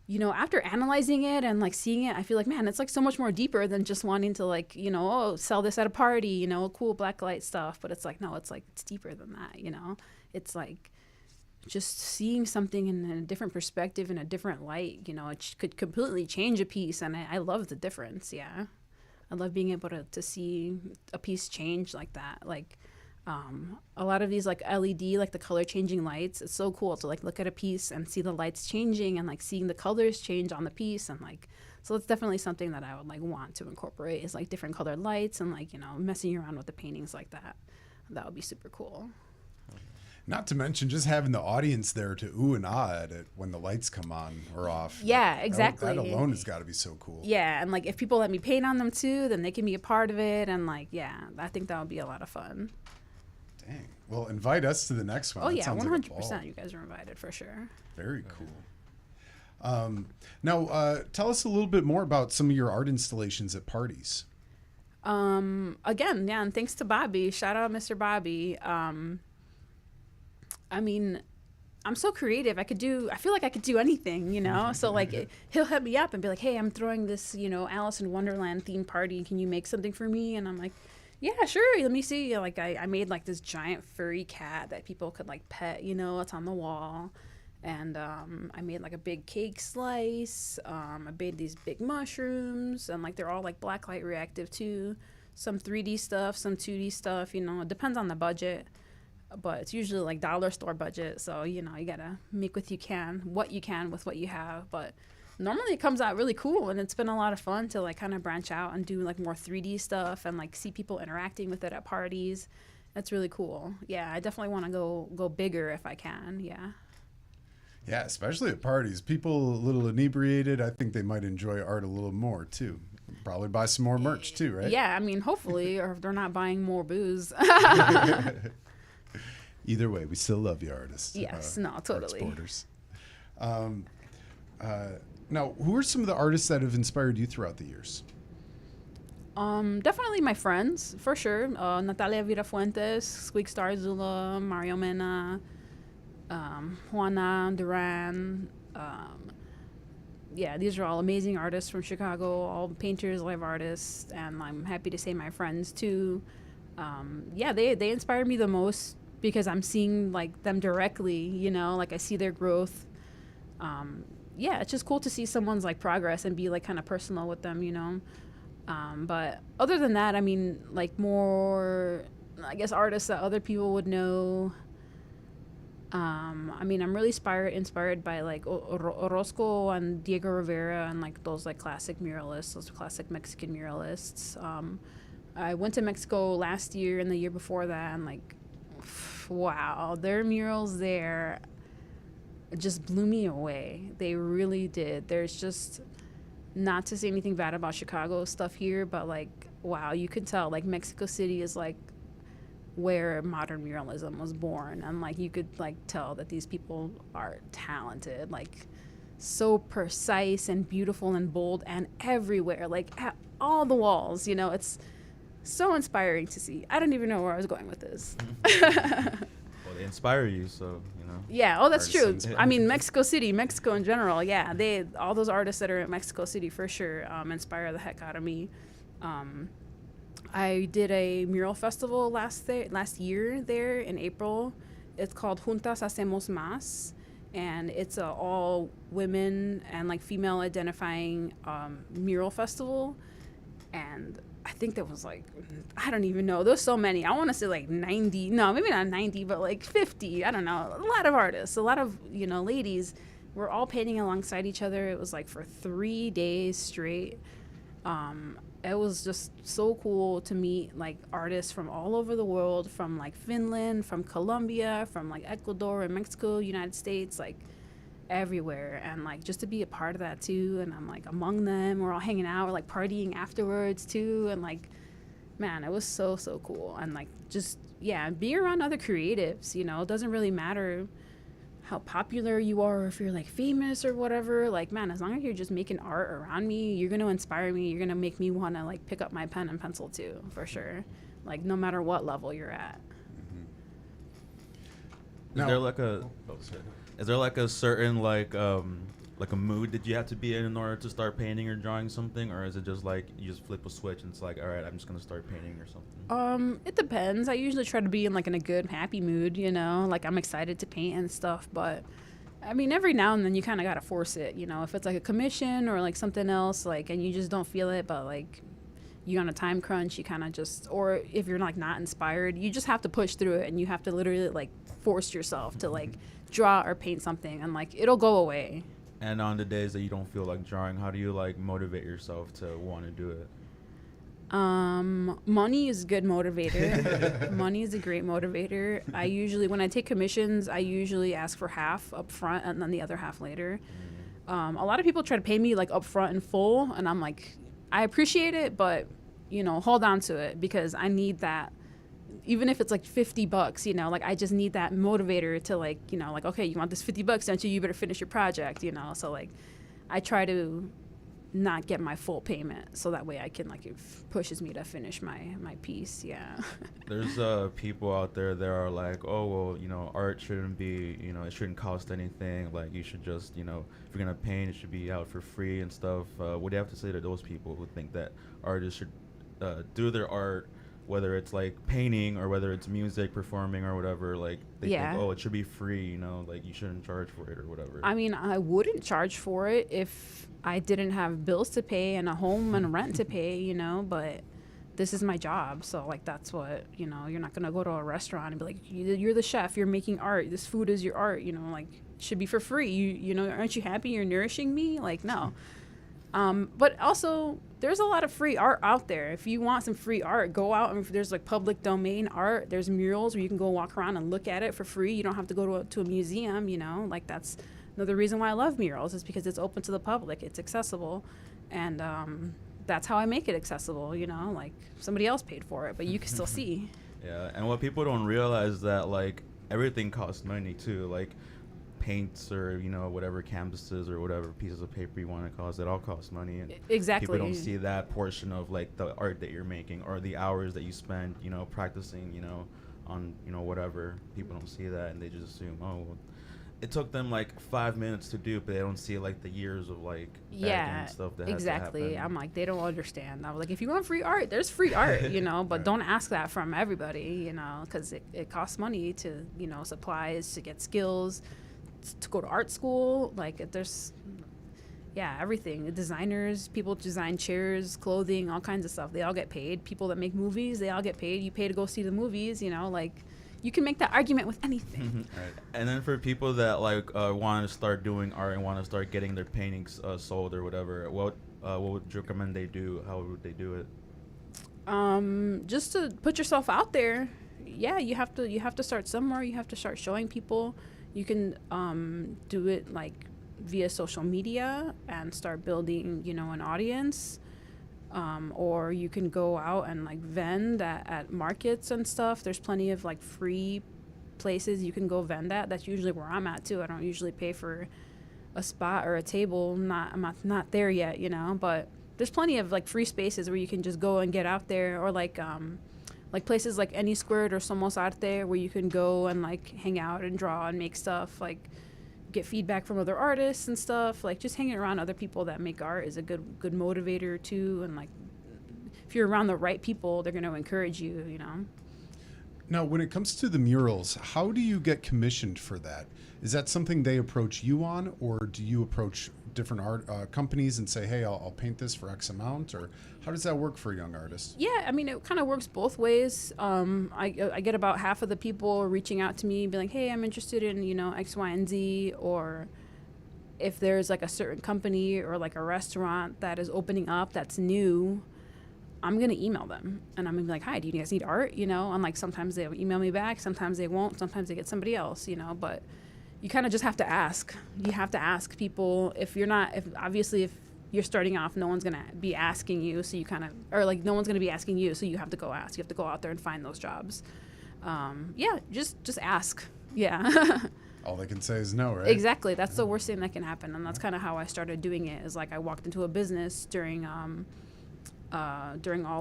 you know, after analyzing it and like seeing it, I feel like, man, it's like so much more deeper than just wanting to like, you know, oh, sell this at a party, you know, cool blacklight stuff. But it's like, no, it's like, it's deeper than that, you know. It's like just seeing something in a different perspective, in a different light, you know, it could completely change a piece. And I love the difference. Yeah. I love being able to see a piece change like that. Like, a lot of these like LED, like the color changing lights, it's so cool to like look at a piece and see the lights changing and like seeing the colors change on the piece. And like, so it's definitely something that I would like want to incorporate, is like different colored lights and like, you know, messing around with the paintings like that. That would be super cool. Not to mention just having the audience there to ooh and ah at it when the lights come on or off. Yeah, exactly. That alone has got to be so cool. Yeah, and like if people let me paint on them too, then they can be a part of it. And like, yeah, I think that would be a lot of fun. Dang. Well, invite us to the next one. Oh That yeah, sounds like a 100%. ball. You guys are invited for sure. Very cool. Now, tell us a little bit more about some of your art installations at parties. Again, yeah, and thanks to Bobby. Shout out Mr. Bobby. I mean, I'm so creative. I feel like I could do anything, you know? So like he'll hit me up and be like, hey, I'm throwing this, you know, Alice in Wonderland themed party. Can you make something for me? And I'm like, yeah, sure. Let me see. Like I made like this giant furry cat that people could like pet, you know, it's on the wall. And I made like a big cake slice. I made these big mushrooms, and like they're all like blacklight reactive too. Some 3D stuff, some 2D stuff, you know, it depends on the budget. But it's usually like dollar store budget. So, you know, you got to make what you can with what you have. But normally it comes out really cool. And it's been a lot of fun to like kind of branch out and do like more 3D stuff and like see people interacting with it at parties. That's really cool. Yeah, I definitely want to go bigger if I can. Yeah. Yeah, especially at parties. People a little inebriated, I think they might enjoy art a little more too. Probably buy some more merch too, right? Yeah, I mean, hopefully, or if they're not buying more booze. Either way, we still love you, artists. Yes, no, totally. Art supporters. Now, who are some of the artists that have inspired you throughout the years? Definitely my friends, for sure. Natalia Virafuentes, Squeak Starzula, Mario Mena, Juana Duran. Yeah, these are all amazing artists from Chicago, all painters, live artists, and I'm happy to say my friends too. Yeah, they inspire me the most because I'm seeing like them directly, you know, like I see their growth. Yeah, it's just cool to see someone's like progress and be like kind of personal with them, you know. But other than that, I mean, like more, I guess, artists that other people would know. I mean, I'm really inspired by like Orozco and Diego Rivera and like those like classic muralists, those classic Mexican muralists. I went to Mexico last year and the year before that, and like, wow, their murals there just blew me away. They really did. There's just, not to say anything bad about Chicago stuff here, but like, wow, you could tell like Mexico City is like where modern muralism was born, and like you could like tell that these people are talented, like so precise and beautiful and bold and everywhere, like at all the walls, you know. It's so inspiring to see. I don't even know where I was going with this. Well, they inspire you, so you know. Yeah, oh, that's true. Artisans. I mean, Mexico City, Mexico in general, yeah, all those artists that are in Mexico City for sure inspire the heck out of me. I did a mural festival last year there in April. It's called Juntas Hacemos Más, and it's a all women and like female identifying mural festival. And I think there was like, I don't even know. There's so many. I want to say like 90. No, maybe not 90, but like 50. I don't know. A lot of artists, a lot of, you know, ladies. We're all painting alongside each other. It was like for 3 days straight. It was just so cool to meet like artists from all over the world, from like Finland, from Colombia, from like Ecuador and Mexico, United States, like everywhere. And like just to be a part of that too. And I'm like among them, we're all hanging out, we're like partying afterwards too. And like, man, it was so cool. And like just, yeah, being around other creatives, you know, it doesn't really matter how popular you are, or if you're like famous or whatever. Like, man, as long as you're just making art around me, you're gonna inspire me, you're gonna make me want to like pick up my pen and pencil too, for sure, like no matter what level you're at. Is there like a certain like like a mood that you have to be in order to start painting or drawing something, or is it just like you just flip a switch and it's like, all right, I'm just gonna start painting or something? It depends. I usually try to be in like in a good, happy mood, you know, like I'm excited to paint and stuff. But I mean, every now and then you kind of gotta force it, you know, if it's like a commission or like something else, like, and you just don't feel it, but like you're on a time crunch, you kind of just, or if you're like not inspired, you just have to push through it, and you have to literally like force yourself to like draw or paint something, and like it'll go away. And on the days that you don't feel like drawing, how do you like motivate yourself to want to do it? Money is a good motivator. Money is a great motivator. I usually, when I take commissions, I usually ask for half up front and then the other half later. A lot of people try to pay me like up front in full, and I'm like, I appreciate it, but you know, hold on to it, because I need that. Even if it's like $50, you know, like I just need that motivator to like, you know, like, okay, you want this $50, don't you? You better finish your project, you know? So like, I try to not get my full payment, so that way I can like, it pushes me to finish my piece. Yeah. There's people out there that are like, oh well, you know, art shouldn't be, you know, it shouldn't cost anything, like you should just, you know, if you're gonna paint, it should be out for free and stuff. What do you have to say to those people who think that artists should do their art, whether it's like painting or whether it's music, performing or whatever, like they think, oh, it should be free, you know, like you shouldn't charge for it or whatever? I mean, I wouldn't charge for it if I didn't have bills to pay and a home and rent to pay, you know, but this is my job. So like, that's what, you know, you're not going to go to a restaurant and be like, you're the chef, you're making art, this food is your art, you know, like it should be for free. You know, aren't you happy you're nourishing me? Like, no. But also, there's a lot of free art out there. If you want some free art, go out, and there's like public domain art. There's murals where you can go walk around and look at it for free. You don't have to go to a museum, you know. Like, that's another reason why I love murals, is because it's open to the public. It's accessible. And that's how I make it accessible, you know. Like, somebody else paid for it, but you can still see. Yeah, and what people don't realize is that, like, everything costs money, too. Like, paints or, you know, whatever canvases or whatever pieces of paper you want to cost, it all costs money. And exactly. People don't see that portion of like the art that you're making or the hours that you spend, you know, practicing, you know, on, you know, whatever. People don't see that, and they just assume, oh, well, it took them like 5 minutes to do, but they don't see like the years of like and stuff that exactly. has to happen. I'm like, they don't understand. I'm like, if you want free art, there's free art, you know, but don't ask that from everybody, you know, because it costs money to, you know, supplies, to get skills, to go to art school. Like, there's everything. The designers, people design chairs, clothing, all kinds of stuff, they all get paid. People that make movies, they all get paid. You pay to go see the movies, you know, like, you can make that argument with anything. Right. And then for people that like want to start doing art and want to start getting their paintings sold or whatever, what would you recommend they do? How would they do it? Just to put yourself out there. Yeah, you have to start somewhere. You have to start showing people. You can do it like via social media and start building, you know, an audience. Or you can go out and like vend at markets and stuff. There's plenty of like free places you can go vend at. That's usually where I'm at too. I don't usually pay for a spot or a table. I'm not there yet, you know, but there's plenty of like free spaces where you can just go and get out there, or like places like N.SustaArt or Sustaita, where you can go and like hang out and draw and make stuff, like get feedback from other artists and stuff. Like, just hanging around other people that make art is a good motivator too. And like, if you're around the right people, they're going to encourage you, you know. Now, when it comes to the murals, how do you get commissioned for that? Is that something they approach you on, or do you approach different art companies and say, hey, I'll paint this for X amount? Or how does that work for a young artist? Yeah, I mean, it kind of works both ways. I get about half of the people reaching out to me, be like, hey, I'm interested in, you know, X, Y, and Z. Or if there's like a certain company or like a restaurant that is opening up that's new, I'm going to email them, and I'm going to be like, hi, do you guys need art? You know, and like, sometimes they'll email me back, sometimes they won't, sometimes they get somebody else, you know, but you kind of just have to ask. You have to ask people. If you're starting off, no one's going to be asking you, so you kind of, or like, no one's going to be asking you, so you have to go ask. You have to go out there and find those jobs. Just ask. Yeah. All they can say is no, right? Exactly. That's the worst thing that can happen, and that's kind of how I started doing it. Is like, I walked into a business during all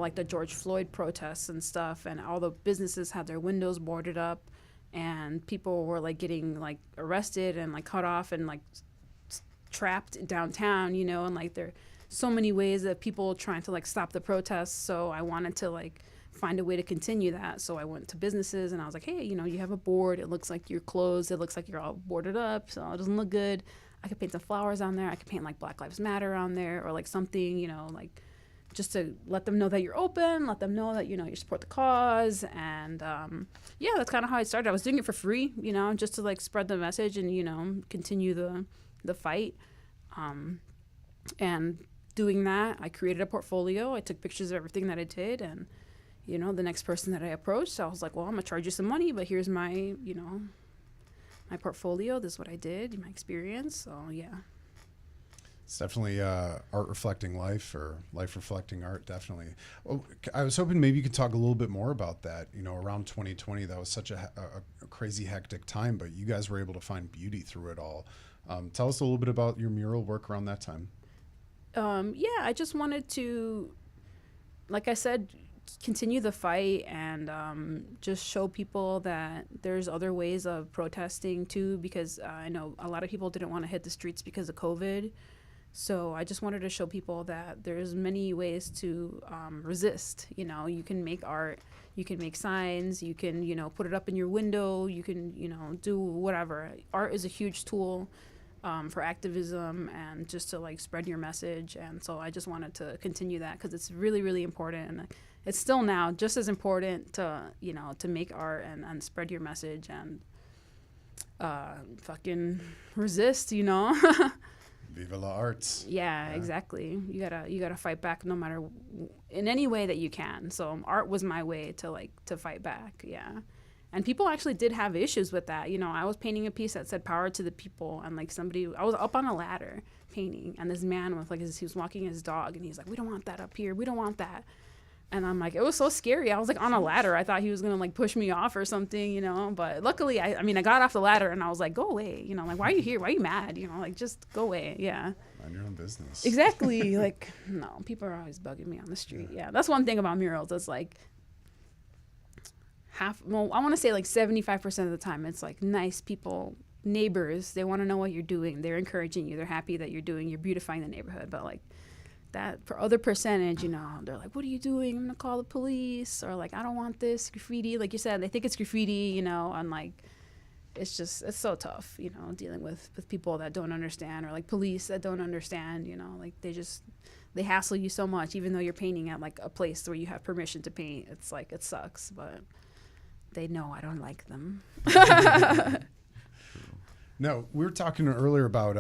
like the George Floyd protests and stuff, and all the businesses had their windows boarded up, and people were like getting like arrested and like cut off and like trapped downtown, and like there are so many ways that people trying to like stop the protests. So I wanted to like find a way to continue that. So I went to businesses and I was like, hey, you have a board. It looks like you're closed. It looks like you're all boarded up. So it doesn't look good. I could paint some flowers on there. I could paint like Black Lives Matter on there or like something, like just to let them know that you're open, let them know that, you support the cause. And yeah, that's kind of how I started. I was doing it for free, just to like spread the message and, continue the fight. And doing that, I created a portfolio. I took pictures of everything that I did. And, the next person that I approached, I was like, well, I'm going to charge you some money, but here's my, my portfolio. This is what I did, my experience. So, yeah. It's definitely art reflecting life, or life reflecting art, definitely. Oh, I was hoping maybe you could talk a little bit more about that. Around 2020, that was such a crazy, hectic time, but you guys were able to find beauty through it all. Tell us a little bit about your mural work around that time. Yeah, I just wanted to, like I said, continue the fight and just show people that there's other ways of protesting too, because I know a lot of people didn't want to hit the streets because of COVID. So I just wanted to show people that there's many ways to resist. You can make art, you can make signs, you can, put it up in your window, you can, do whatever. Art is a huge tool for activism and just to like spread your message. And so I just wanted to continue that because it's really, really important. And it's still now just as important to, to make art and spread your message and fucking resist, Viva la arts. Yeah, exactly. You gotta fight back no matter in any way that you can. So art was my way to fight back. Yeah, and people actually did have issues with that. I was painting a piece that said "Power to the People," and like I was up on a ladder painting, and this man with he was walking his dog, and he's like, "We don't want that up here. We don't want that." And I'm like, it was so scary. I was like on a ladder. I thought he was gonna like push me off or something, But luckily, I got off the ladder and I was like, go away, like why are you here? Why are you mad? Like just go away. Yeah. Mind your own business. Exactly. Like no, people are always bugging me on the street. Yeah, that's one thing about murals. It's like I want to say like 75% of the time, it's like nice people, neighbors. They want to know what you're doing. They're encouraging you. They're happy that you're beautifying the neighborhood. But like. That for other percentage, they're like, what are you doing? I'm gonna call the police, or like, I don't want this graffiti. Like you said, they think it's graffiti, and like, it's so tough, dealing with people that don't understand, or like police that don't understand, like they hassle you so much, even though you're painting at like a place where you have permission to paint. It's like, it sucks, but they know I don't like them. No, we were talking earlier about,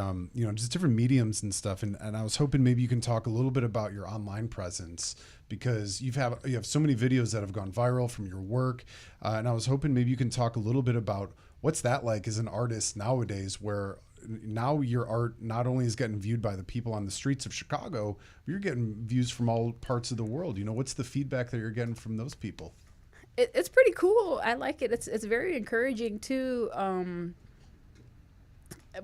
just different mediums and stuff. And I was hoping maybe you can talk a little bit about your online presence, because you have so many videos that have gone viral from your work. And I was hoping maybe you can talk a little bit about what's that like as an artist nowadays, where now your art not only is getting viewed by the people on the streets of Chicago, but you're getting views from all parts of the world. What's the feedback that you're getting from those people? It's pretty cool. I like it. It's very encouraging too.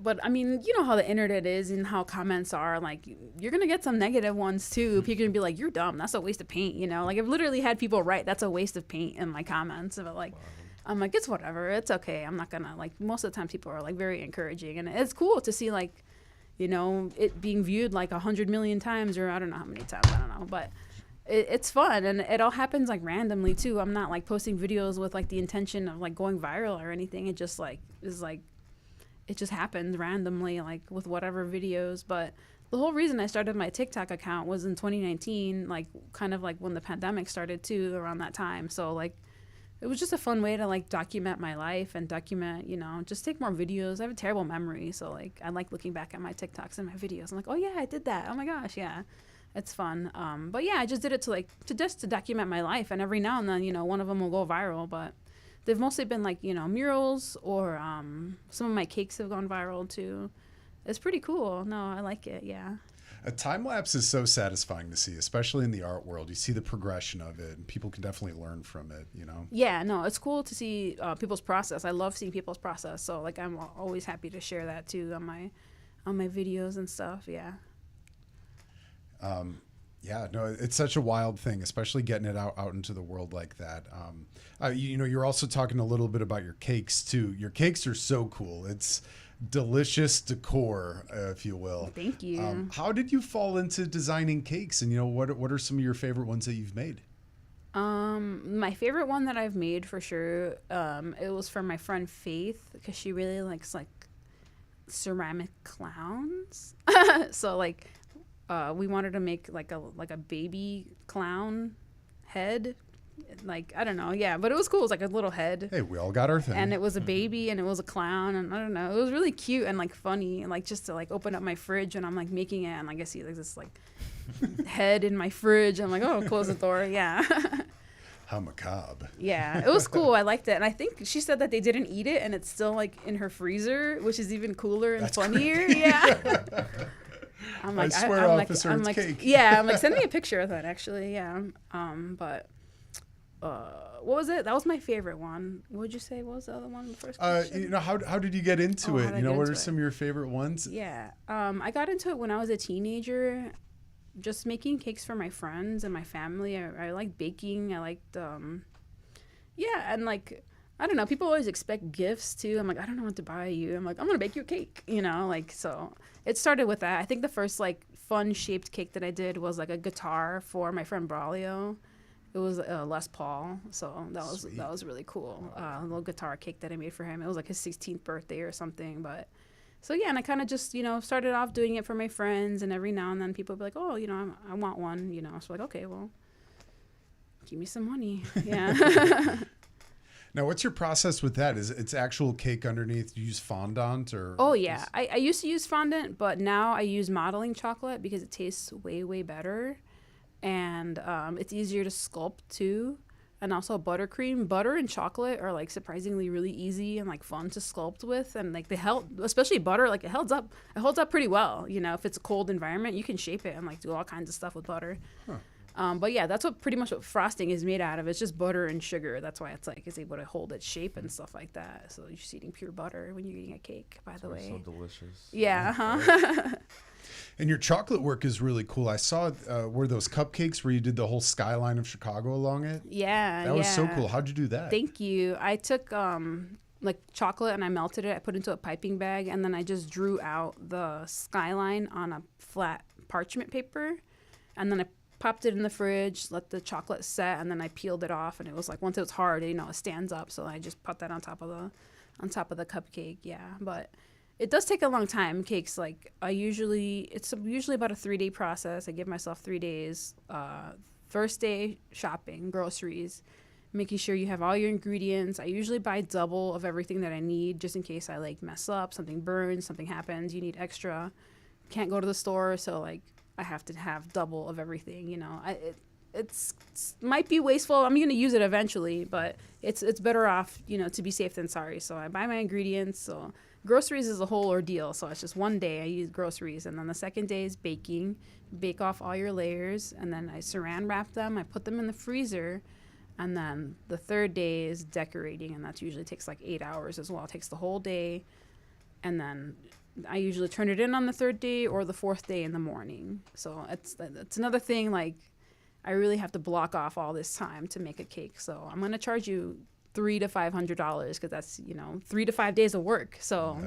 But I mean, you know how the internet is and how comments are. Like, you're gonna get some negative ones too. People are gonna be like, "You're dumb. That's a waste of paint." Like I've literally had people write, "That's a waste of paint" in my comments. But like, wow. I'm like, it's whatever. It's okay. I'm not gonna like. Most of the time, people are like very encouraging, and it's cool to see like, it being viewed like 100 million times, or I don't know how many times. I don't know, but it's fun, and it all happens like randomly too. I'm not like posting videos with like the intention of like going viral or anything. It just like is like. It just happened randomly, like with whatever videos. But the whole reason I started my TikTok account was in 2019, like kind of like when the pandemic started too, around that time. So like it was just a fun way to like document my life and document, just take more videos. I have a terrible memory, so like I like looking back at my TikToks and my videos. I'm like, oh yeah, I did that. Oh my gosh, yeah, it's fun. But yeah, I just did it to document my life, and every now and then, one of them will go viral, but. They've mostly been like, murals, or some of my cakes have gone viral too. It's pretty cool. No, I like it. Yeah. A time lapse is so satisfying to see, especially in the art world. You see the progression of it, and people can definitely learn from it, Yeah, no, it's cool to see people's process. I love seeing people's process. So like, I'm always happy to share that too on my videos and stuff. Yeah. Yeah, no, it's such a wild thing, especially getting it out into the world like that. You're also talking a little bit about your cakes too. Your cakes are so cool. delicious decor, if you will. Thank you. How did you fall into designing cakes? And, what are some of your favorite ones that you've made? My favorite one that I've made for sure, it was from my friend Faith, because she really likes like ceramic clowns. So like, we wanted to make like a baby clown head. Like, I don't know, yeah, but it was cool. It was like a little head. Hey, we all got our thing. And it was a baby and it was a clown, and I don't know, it was really cute and like funny, and like just to like open up my fridge and I'm like making it, and like I see like this like head in my fridge. I'm like, oh, close the door. Yeah. How macabre. Yeah, it was cool. I liked it. And I think she said that they didn't eat it and it's still like in her freezer, which is even cooler and funnier. Yeah. I'm like, I swear, officer, it's like, cake. Yeah, I'm like, send me a picture of that actually. Yeah. But what was it? That was my favorite one. What would you say? What was the other one? The first question? How did you get into it? What are some of your favorite ones? Yeah. I got into it when I was a teenager, just making cakes for my friends and my family. I like baking. I liked, yeah. And like, I don't know, people always expect gifts too. I'm like, I don't know what to buy you. I'm like, I'm going to bake you a cake, like, so it started with that. I think the first like fun shaped cake that I did was like a guitar for my friend Braulio. It was a Les Paul, so that was really cool. A little guitar cake that I made for him. It was like his 16th birthday or something, but so yeah, and I kind of just started off doing it for my friends, and every now and then people would be like, oh, I want one, so like, okay, well, give me some money. Yeah. Now, what's your process with that? Is it's actual cake underneath? Do you use fondant or? Oh yeah, I used to use fondant, but now I use modeling chocolate because it tastes way, way better. And it's easier to sculpt too, and also buttercream. Butter and chocolate are like surprisingly really easy and like fun to sculpt with, and like especially butter, like it holds up pretty well. If it's a cold environment, you can shape it and like do all kinds of stuff with butter. Huh. But yeah, that's pretty much what frosting is made out of. It's just butter and sugar. That's why it's able to hold its shape and stuff like that. So you're just eating pure butter when you're eating a cake, by the way. So delicious. Yeah. Huh? And your chocolate work is really cool. I saw were those cupcakes where you did the whole skyline of Chicago along it? Yeah. That was so cool. How'd you do that? Thank you. I took like chocolate and I melted it. I put it into a piping bag, and then I just drew out the skyline on a flat parchment paper, and then I popped it in the fridge, let the chocolate set, and then I peeled it off, and it was like, once it was hard, it stands up, so I just put that on top of the cupcake. Yeah, but it does take a long time. Cakes, like it's usually about a 3-day process. I give myself 3 days. First day, shopping, groceries, making sure you have all your ingredients. I usually buy double of everything that I need, just in case I like mess up, something burns, something happens, you need extra. Can't go to the store, so like I have to have double of everything. It's might be wasteful. I'm gonna use it eventually, but it's better off to be safe than sorry. So I buy my ingredients. So groceries is a whole ordeal. So it's just one day I use groceries, and then the second day is baking. Bake off all your layers, and then I saran wrap them. I put them in the freezer, and then the third day is decorating, and that usually takes like 8 hours as well. It takes the whole day, and then I usually turn it in on the third day or the fourth day in the morning. So it's another thing, like I really have to block off all this time to make a cake. So I'm going to charge you $300 to $500 because that's 3 to 5 days of work. So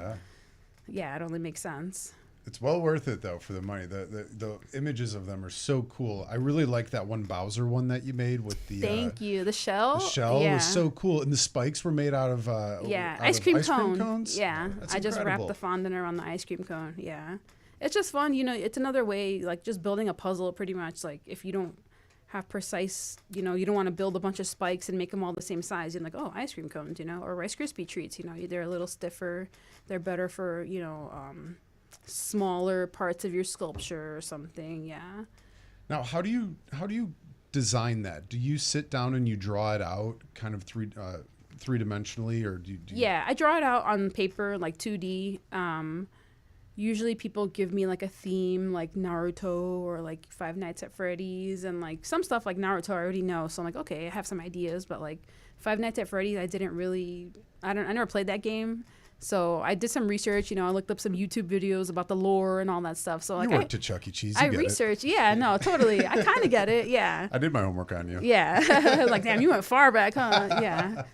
yeah, it only makes sense. It's well worth it though for the money. The images of them are so cool. I really like that one Bowser one that you made with the. Thank you. The shell. The shell was so cool, and the spikes were made out of ice cream cones. Yeah, That's I just incredible. wrapped the fondant around the ice cream cone. Yeah, it's just fun. It's another way, like just building a puzzle. Pretty much, like if you don't have precise, you don't want to build a bunch of spikes and make them all the same size. You're like, oh, ice cream cones, or Rice Krispie treats. They're a little stiffer. They're better for smaller parts of your sculpture or something. Yeah. Now, how do you design that? Do you sit down and you draw it out kind of three-dimensionally, or do you Yeah, I draw it out on paper, like 2D. Usually people give me like a theme, like Naruto or like Five Nights at Freddy's, and like some stuff like Naruto I already know, so I'm like, okay, I have some ideas, but like Five Nights at Freddy's I never played that game. So I did some research, I looked up some YouTube videos about the lore and all that stuff. So like you worked at Chuck E. Cheese. I researched, yeah, no, totally. I kind of get it, yeah. I did my homework on you. Yeah, like damn, you went far back, huh? Yeah.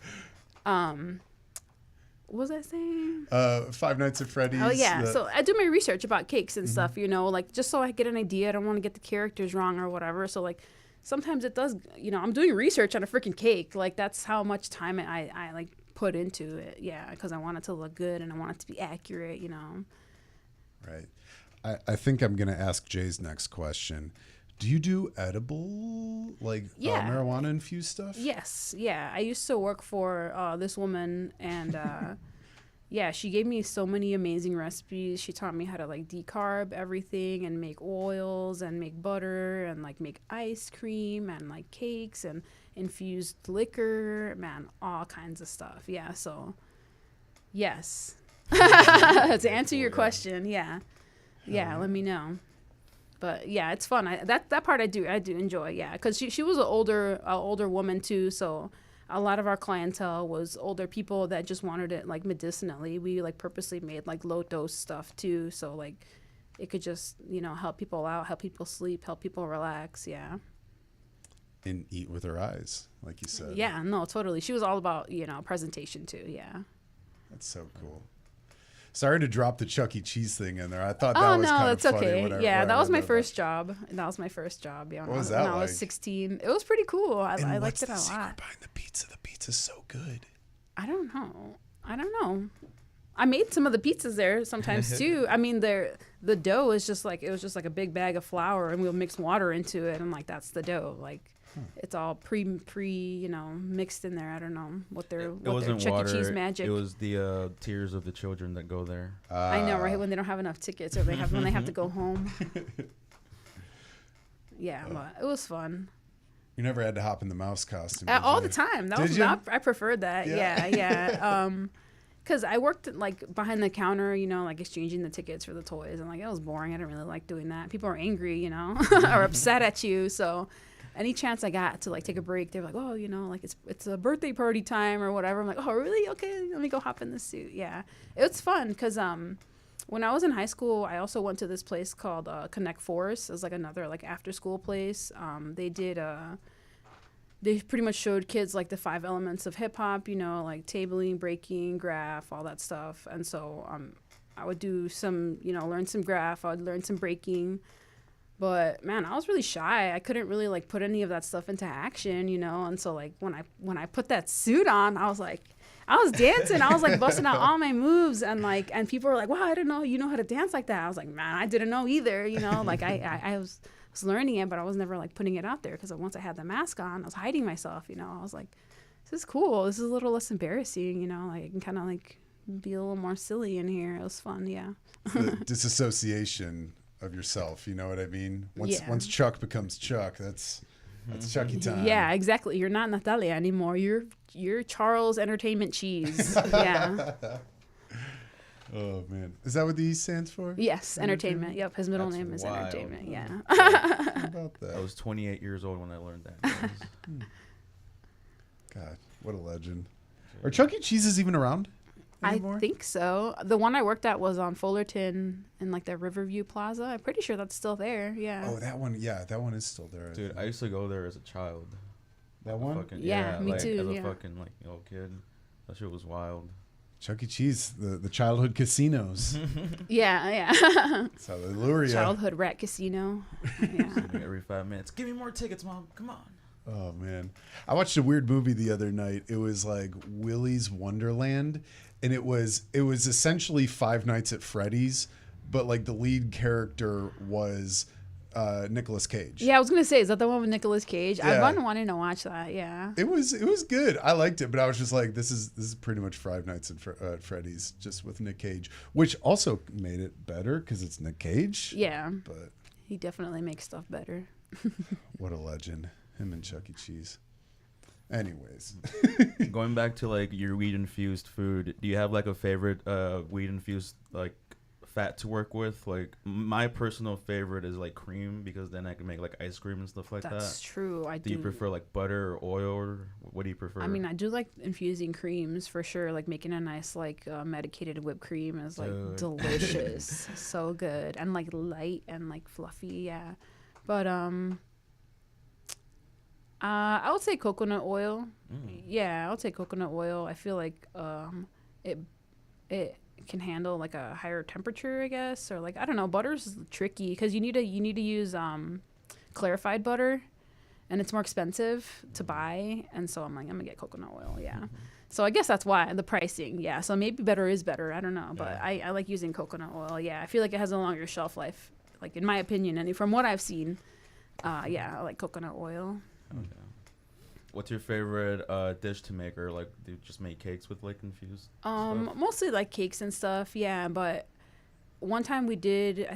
What was I saying? Five Nights at Freddy's. Oh yeah, so I do my research about cakes and stuff, you know, like just so I get an idea. I don't want to get the characters wrong or whatever. So like sometimes it does, you know, I'm doing research on a freaking cake. Like that's how much time I like put into it. Yeah, because I want it to look good and I want it to be accurate, you know. Right. I think I'm gonna ask Jay's next question. Do you do edible, like marijuana infused stuff? Yes, yeah. I used to work for this woman, and yeah, she gave me so many amazing recipes. She taught me how to like decarb everything and make oils and make butter and like make ice cream and like cakes and infused liquor, man, all kinds of stuff. Yeah, so yes. To answer your question, yeah, let me know. But yeah, it's fun. That part I do enjoy. Yeah, because she was an older woman too. So a lot of our clientele was older people that just wanted it like medicinally. We like purposely made like low dose stuff too. So like it could just, you know, help people out, help people sleep, help people relax. Yeah. And eat with her eyes, like you said. Yeah, no, totally. She was all about, you know, presentation too. Yeah. That's so cool. Sorry to drop the Chuck E. Cheese thing in there. I thought that was kind of funny. Okay. Whenever yeah, that was my about first job. That was my first job. Yeah, what was that when I was 16. It was pretty cool. I liked it a lot. Secret behind the pizza? The pizza's so good. I don't know. I made some of the pizzas there sometimes too. I mean, the dough is just like, it was just like a big bag of flour, and we'll mix water into it, and like that's the dough. Like it's all pre you know, mixed in there. I don't know what their Chuck E. Cheese magic. It was the tears of the children that go there. I know, right? When they don't have enough tickets, or when they have to go home. Yeah, but it was fun. You never had to hop in the mouse costume. All the time. I preferred that. Yeah. Yeah. Because I worked like behind the counter, you know, like exchanging the tickets for the toys, and like it was boring. I didn't really like doing that. People are angry, you know, or upset at you. So any chance I got to like take a break, they were like, oh, you know, like it's a birthday party time or whatever. I'm like, oh, really? Okay, let me go hop in the suit. Yeah, it was fun because when I was in high school, I also went to this place called Connect Force. It was like another like after school place. They pretty much showed kids like the 5 elements of hip hop, you know, like tabling, breaking, graph, all that stuff. And so I would do some, you know, learn some graph. I would learn some breaking. But man, I was really shy. I couldn't really like put any of that stuff into action, you know. And so like when I put that suit on, I was dancing. I was like busting out all my moves, and people were like, "Wow, I didn't know you know how to dance like that." I was like, "Man, I didn't know either." You know, like I was learning it, but I was never like putting it out there because once I had the mask on, I was hiding myself. You know, I was like, "This is cool. This is a little less embarrassing." You know, like I can kind of like be a little more silly in here. It was fun. Yeah. The disassociation of yourself. You know what I mean? Once Chuck becomes Chuck, that's Chucky time. Yeah, exactly. You're not Natalia anymore. You're Charles Entertainment Cheese. Yeah. Oh man, is that what the E stands for? Yes, entertainment. Yep, his middle name is wild. Entertainment. Yeah. How about that? I was 28 years old when I learned that. God, what a legend. Are Chuck E. Cheeses even around anymore? I think so. The one I worked at was on Fullerton in like the Riverview Plaza. I'm pretty sure that's still there. Yeah. Oh, that one. Yeah, that one is still there. Dude, I used to go there as a child. That one? Yeah, me like, too. As a fucking like little kid, that shit was wild. Chuck E. Cheese, the childhood casinos. Yeah. That's how they lure you. Childhood rat casino. Yeah. Every 5 minutes, give me more tickets, Mom. Come on. Oh man, I watched a weird movie the other night. It was like Willy's Wonderland, and it was essentially Five Nights at Freddy's, but like the lead character was Nicolas Cage. Yeah, I was gonna say, is that the one with Nicolas Cage? Yeah. I've been wanting to watch that. Yeah. It was good. I liked it, but I was just like, this is pretty much Five Nights at Freddy's, just with Nick Cage, which also made it better because it's Nick Cage. Yeah. But he definitely makes stuff better. what a legend, him and Chuck E. Cheese. Anyways, Going back to like your weed infused food, do you have like a favorite weed infused like fat to work with? Like my personal favorite is like cream, because then I can make like ice cream and stuff like that. That's true. I do. Do you prefer like butter or oil, or what do you prefer? I mean, I do like infusing creams for sure. Like making a nice like medicated whipped cream is like delicious, so good, and like light and like fluffy. Yeah, but I would say coconut oil. Yeah, I would say coconut oil. I feel like it it can handle like a higher temperature, I guess, or like I don't know. Butter's tricky because you need to use clarified butter, and it's more expensive to buy. And so I'm like, I'm gonna get coconut oil. Yeah. So I guess that's why the pricing. Yeah. So maybe better is better. I don't know, but I like using coconut oil. Yeah. I feel like it has a longer shelf life, like in my opinion, and from what I've seen. Yeah, I like coconut oil. Okay. What's your favorite dish to make, or like do you just make cakes with like infused stuff? Mostly like cakes and stuff. Yeah, but one time I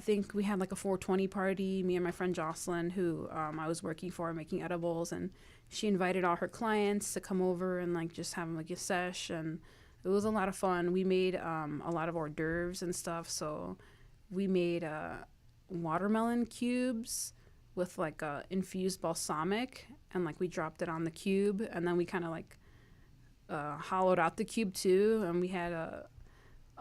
think we had like a 420 party, me and my friend Jocelyn, who I was working for making edibles, and she invited all her clients to come over and like just have like a sesh, and it was a lot of fun. We made a lot of hors d'oeuvres and stuff. So we made watermelon cubes with like infused balsamic, and like we dropped it on the cube, and then we kind of like hollowed out the cube too, and we had a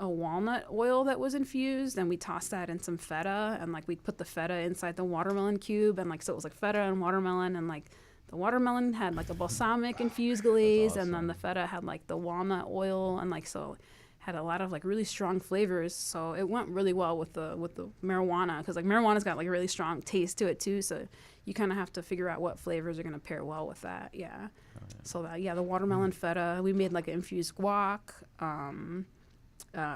walnut oil that was infused, and we tossed that in some feta, and like we put the feta inside the watermelon cube, and like so it was like feta and watermelon, and like the watermelon had like a balsamic infused glaze, awesome. and then the feta had like the walnut oil, and like so had a lot of like really strong flavors. So it went really well with the marijuana, because like marijuana's got like a really strong taste to it too, so you kind of have to figure out what flavors are going to pair well with that. Yeah. So that, yeah, the watermelon feta, we made like an infused guac,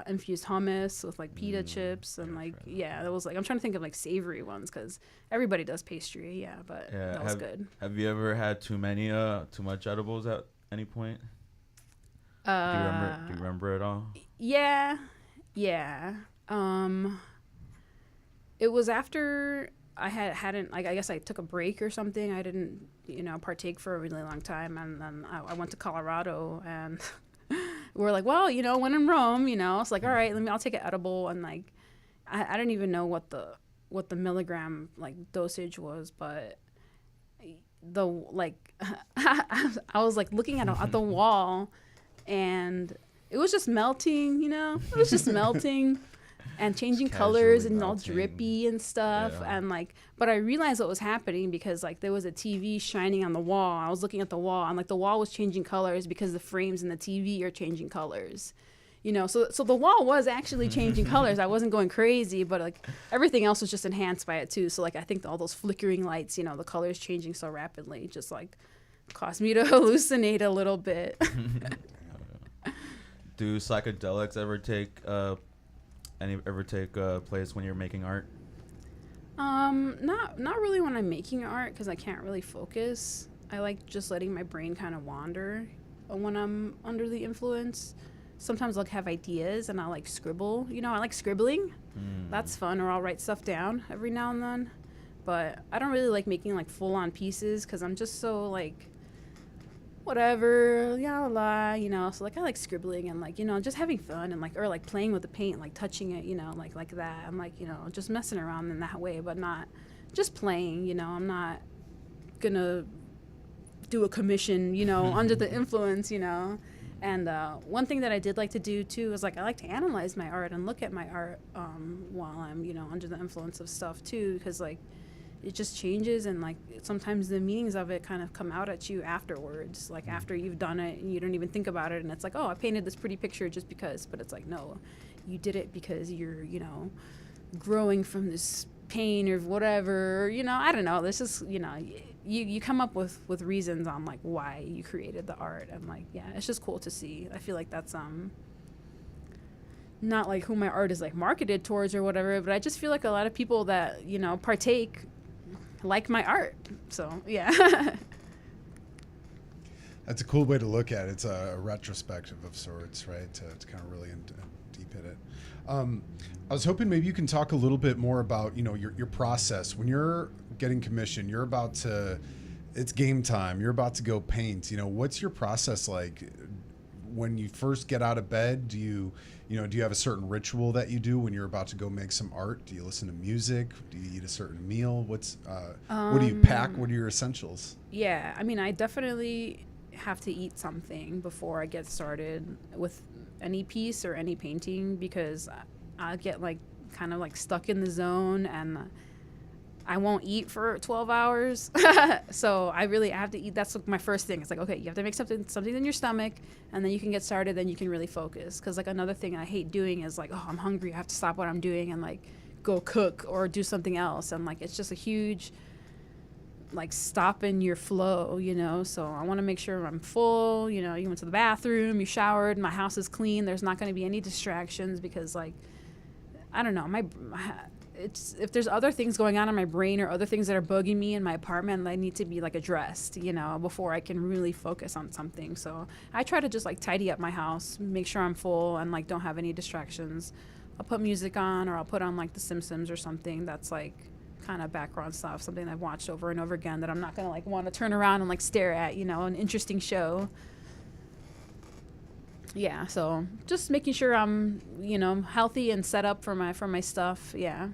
infused hummus with like pita chips, and like yeah, it was like I'm trying to think of like savory ones because everybody does pastry. Yeah, but that was good. Have you ever had too much edibles at any point? Do you remember it all? Yeah. It was after I hadn't like I guess I took a break or something. I didn't partake for a really long time, and then I went to Colorado, and we're like, well, when in Rome, it's like, all right, I'll take an edible, and like I didn't even know what the milligram like dosage was, but the like I was like looking at the wall. And it was just melting, it was just melting and changing colors and all drippy and stuff. Yeah. And like, but I realized what was happening because like there was a TV shining on the wall. I was looking at the wall, and like the wall was changing colors because the frames in the TV are changing colors. So the wall was actually changing colors. I wasn't going crazy, but like everything else was just enhanced by it too. So like I think all those flickering lights, the colors changing so rapidly just like caused me to hallucinate a little bit. Do psychedelics ever take place when you're making art? Not really when I'm making art, because I can't really focus. I like just letting my brain kind of wander when I'm under the influence. Sometimes I'll have ideas and I'll like scribble. I like scribbling. That's fun. Or I'll write stuff down every now and then. But I don't really like making like full on pieces because I'm just so like whatever, so like I like scribbling and like just having fun and like or like playing with the paint, like touching it, like that. I'm like just messing around in that way, but not just playing. I'm not gonna do a commission under the influence. And one thing that I did like to do too is like I like to analyze my art and look at my art while I'm under the influence of stuff too, because like it just changes, and like sometimes the meanings of it kind of come out at you afterwards, like after you've done it and you don't even think about it, and it's like, oh, I painted this pretty picture just because, but it's like, no, you did it because you're growing from this pain or whatever, I don't know, this is you come up with reasons on like why you created the art, and like yeah, it's just cool to see. I feel like that's not like who my art is like marketed towards or whatever, but I just feel like a lot of people that partake like my art. So yeah. That's a cool way to look at it. It's a retrospective of sorts, right? To kind of really deep hit it. I was hoping maybe you can talk a little bit more about your process when you're getting commissioned. You're about to, it's game time. You're about to go paint. What's your process like when you first get out of bed? Do you have a certain ritual that you do when you're about to go make some art? Do you listen to music? Do you eat a certain meal? What do you pack? What are your essentials? Yeah, I mean, I definitely have to eat something before I get started with any piece or any painting, because I get like kind of like stuck in the zone, and I won't eat for 12 hours. So I have to eat. That's like my first thing. It's like, okay, you have to make something in your stomach, and then you can get started. Then you can really focus. Because like another thing I hate doing is like, oh, I'm hungry. I have to stop what I'm doing and like go cook or do something else. And like, it's just a huge like stopping your flow, you know. So I want to make sure I'm full. You know, you went to the bathroom, you showered, my house is clean. There's not going to be any distractions because like, I don't know, it's if there's other things going on in my brain or other things that are bugging me in my apartment that need to be like addressed, you know, before I can really focus on something. So I try to just like tidy up my house, make sure I'm full and like don't have any distractions. I'll put music on, or I'll put on like The Simpsons or something that's like kind of background stuff, something I've watched over and over again that I'm not gonna like want to turn around and like stare at, you know, an interesting show. Yeah, so just making sure I'm, you know, healthy and set up for my stuff. Yeah.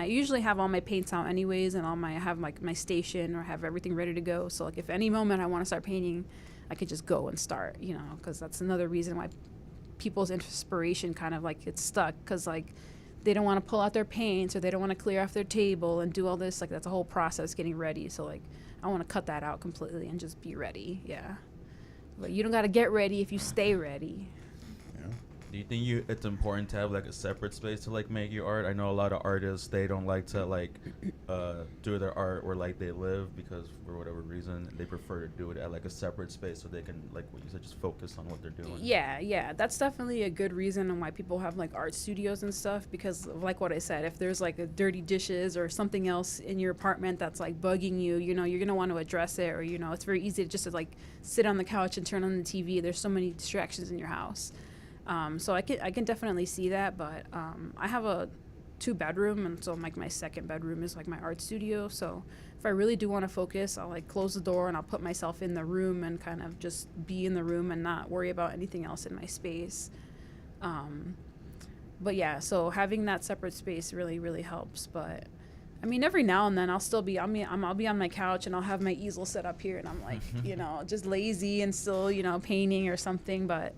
Usually have all my paints out anyways, and I have like my station or have everything ready to go. So like if any moment I want to start painting, I could just go and start, you know, because that's another reason why people's inspiration kind of like gets stuck, because like they don't want to pull out their paints or they don't want to clear off their table and do all this. Like that's a whole process getting ready. So like I want to cut that out completely and just be ready. Yeah. But you don't got to get ready if you stay ready. Do you think it's important to have like a separate space to like make your art? I know a lot of artists, they don't like to like do their art where like they live, because for whatever reason they prefer to do it at like a separate space so they can, like what you said, just focus on what they're doing. Yeah, that's definitely a good reason on why people have like art studios and stuff, because of, like what I said, if there's like a dirty dishes or something else in your apartment that's like bugging you, you know, you're gonna want to address it. Or, you know, it's very easy to just to like sit on the couch and turn on the TV. There's so many distractions in your house. So I can definitely see that, but I have a 2-bedroom, and so like my second bedroom is like my art studio. So if I really do want to focus, I'll like close the door and I'll put myself in the room and kind of just be in the room and not worry about anything else in my space. But yeah, so having that separate space really, really helps. But I mean, every now and then I'll be on my couch and I'll have my easel set up here and I'm like, you know, just lazy and still, you know, painting or something. But